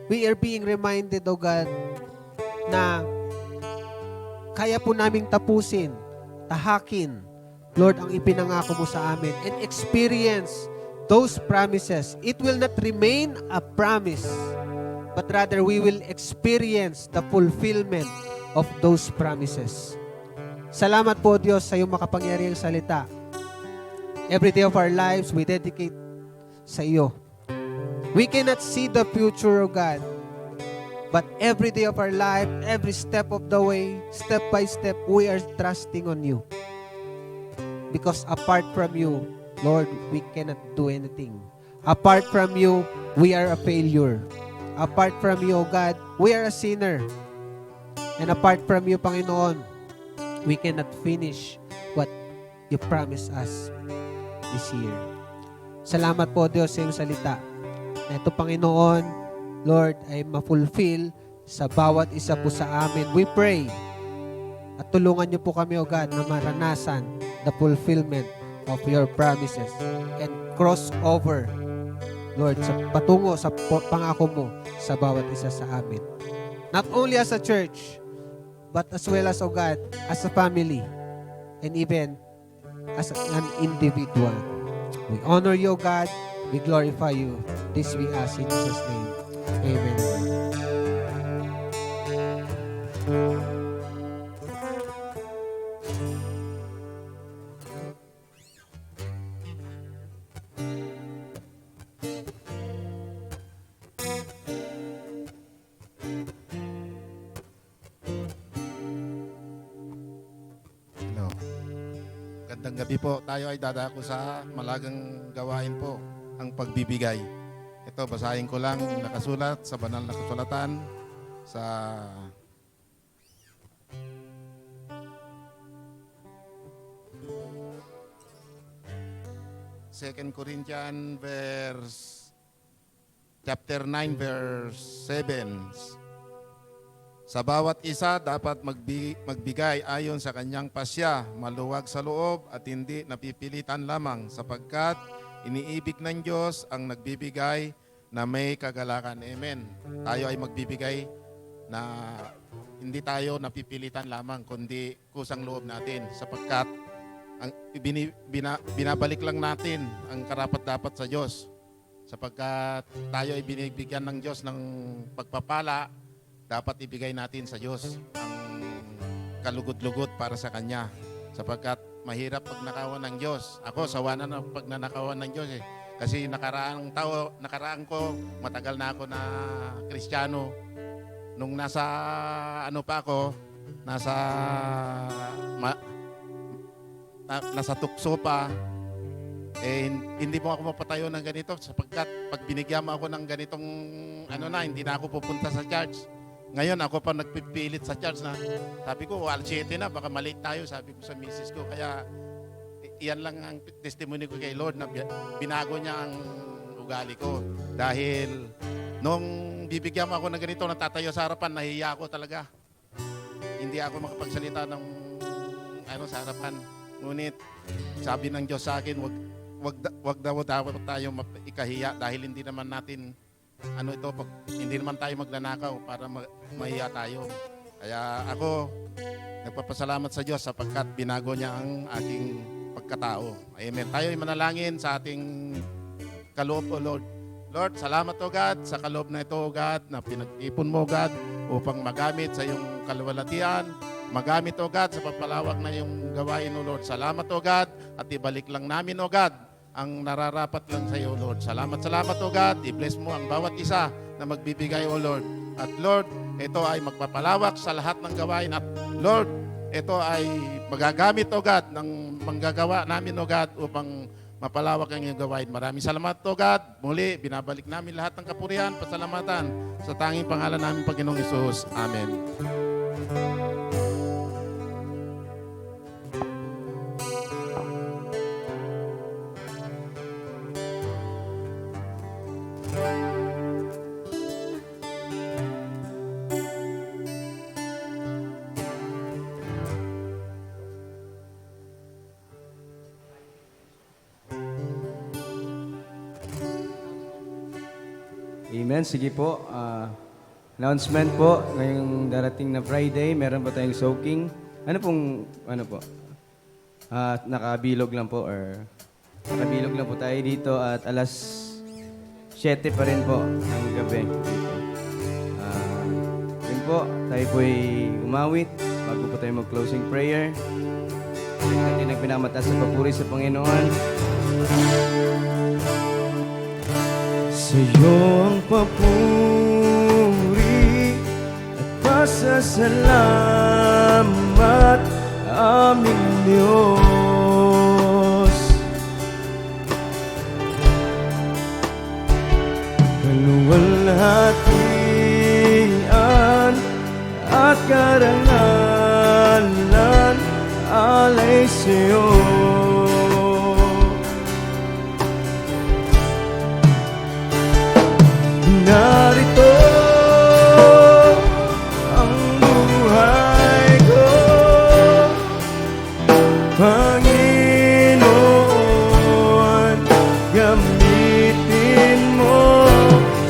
We are being reminded, O God, na kaya po naming tapusin, tahakin, Lord, ang ipinangako mo sa amin and experience those promises. It will not remain a promise, but rather we will experience the fulfillment of those promises. Salamat po, Diyos, sa iyong makapangyarihang salita. Every day of our lives, we dedicate sa iyo. We cannot see the future, O God, but every day of our life, every step of the way, step by step, we are trusting on you. Because apart from you, Lord, we cannot do anything. Apart from you, we are a failure. Apart from you, O God, we are a sinner. And apart from you, Panginoon, we cannot finish what you promised us this year. Salamat po, Diyos, sa iyong salita. Na ito, Panginoon, Lord, ay ma-fulfill sa bawat isa po sa amin. We pray at tulungan niyo po kami, O God, na maranasan the fulfillment of your promises and cross over, Lord, sa patungo sa pangako mo sa bawat isa sa amin. Not only as a church, but as well as, O God, as a family, and even as an individual. We honor you, O God. We glorify you. This we ask in Jesus' name. Amen. Hello. Gandang gabi po. Tayo ay dadako sa malagang gawain po, ang pagbibigay. Ito, basahin ko lang nakasulat sa banal na kasulatan sa Second Corinthians chapter 9 verse 7. Sa bawat isa dapat magbigay ayon sa kanyang pasya, maluwag sa loob at hindi napipilitan lamang, sapagkat iniibig ng Diyos ang nagbibigay na may kagalakan. Amen. Tayo ay magbibigay na hindi tayo napipilitan lamang, kundi kusang loob natin, sapagkat ang binabalik lang natin ang karapat-dapat sa Diyos, sapagkat tayo ay binibigyan ng Diyos ng pagpapala. Dapat ibigay natin sa Diyos ang kalugod-lugod para sa Kanya, sapagkat mahirap pag nakawan ng Diyos. Ako, sawa na ng pag nanakawan ng Diyos eh. Kasi nakaraan ko, matagal na ako na Kristiyano. Nung nasa nasa tukso pa, eh, hindi mo ako mapatayo ng ganito, sapagkat pag binigyan mo ako ng ganitong hindi na ako pupunta sa church. Ngayon, ako pa nagpipilit sa church na, sabi ko, alas 7 na, baka malate tayo, sabi ko sa misis ko. Kaya, iyan lang ang testimony ko kay Lord na binago niya ang ugali ko. Dahil, nung bibigyan mo ako ng ganito, natatayo sa harapan, nahihiya ako talaga. Hindi ako makapagsalita ng sa harapan. Ngunit, sabi ng Diyos sa akin, wag daw tayo ikahiya dahil hindi naman natin hindi naman tayo magnanakaw para mahiya tayo. Kaya ako, nagpapasalamat sa Diyos sapagkat binago niya ang aking pagkatao. Amen. Tayo ay manalangin sa ating kaloob, O Lord. Lord, salamat, O God, sa kaloob na ito, O God, na pinag-ipon mo, O God, upang magamit sa iyong kaluwalhatian. Magamit, O God, sa pagpalawak na iyong gawain, O Lord. Salamat, O God, at ibalik lang namin, O God, ang nararapat lang sa iyo, Lord. Salamat, O God. I-bless mo ang bawat isa na magbibigay, O Lord. At Lord, ito ay magpapalawak sa lahat ng gawain. At Lord, ito ay magagamit, O God, ng manggagawa namin, O God, upang mapalawak ang iyong gawain. Maraming salamat, O God. Muli, binabalik namin lahat ng kapurihan, pasalamatan sa tanging pangalan namin, Panginoong Hesus. Amen. Amen. Sige po. Announcement po, ngayong darating na Friday, meron pa tayong soaking. Ano po? Nakabilog lang po nakabilog lang po tayo dito at alas 7 pa rin po ng gabi. Yun po, tayo po'y umawit bago po tayo mag-closing prayer. Natin ang pinamataas sa papuri sa Panginoon. Sa iyo ang papuri at pasasalamat aming Diyos. Kaluwalhatian at karangalan alay sa iyo. Narito ang buhay ko, Panginoon, gamitin mo.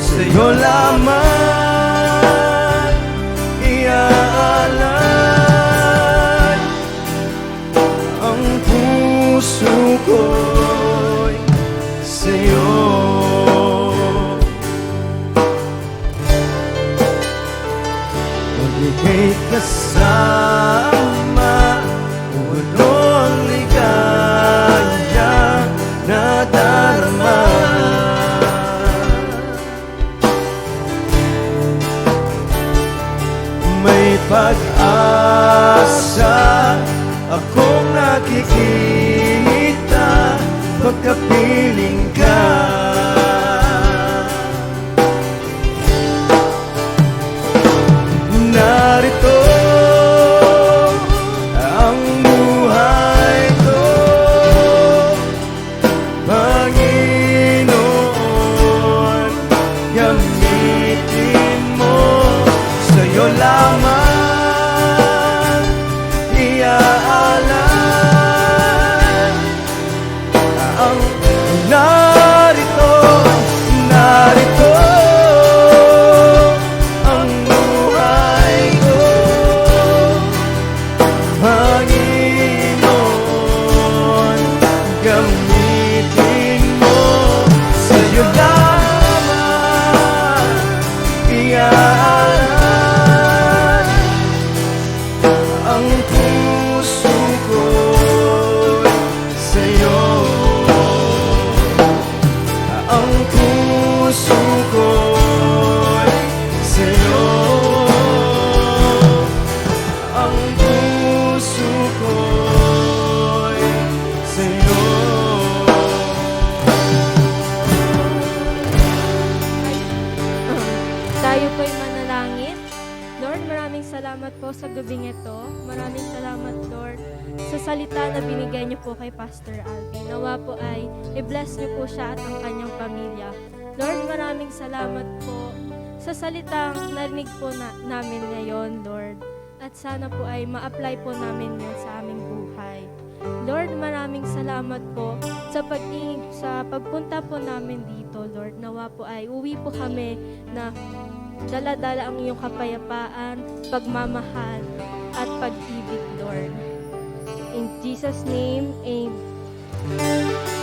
Sa'yo lamang iaalay ang puso ko'y sa'yo. Ika'y kasama, puno ang ligaya na darama. May pag-asa akong nakikita pagkapiling ka. Narito ang buhay ko, Panginoon, gamitin mo. Sa'yo lamang iaalay ang narito ang buhay ko, Panginoon, gamitin mo. Sa'yo lamang iaalay ang puso ko'y sa'yo. Ang puso ko'y sa'yo. Ang puso ko'y sa'yo. Tayo po'y manalangin. Lord, maraming salamat po sa gabing ito. Maraming salamat, Lord, sa salita na binigay niyo po kay Pastor Alvin. Nawa po ay i-bless niyo po siya at ang kanyang pamilya. Lord, maraming salamat po sa salitang narinig po namin ngayon, Lord. At sana po ay ma-apply po namin yun sa aming buhay. Lord, maraming salamat po sa pagpunta po namin dito, Lord. Nawa po ay uwi po kami na dala-dala ang iyong kapayapaan, pagmamahal, at pag-ibig, Lord. In Jesus' name, amen.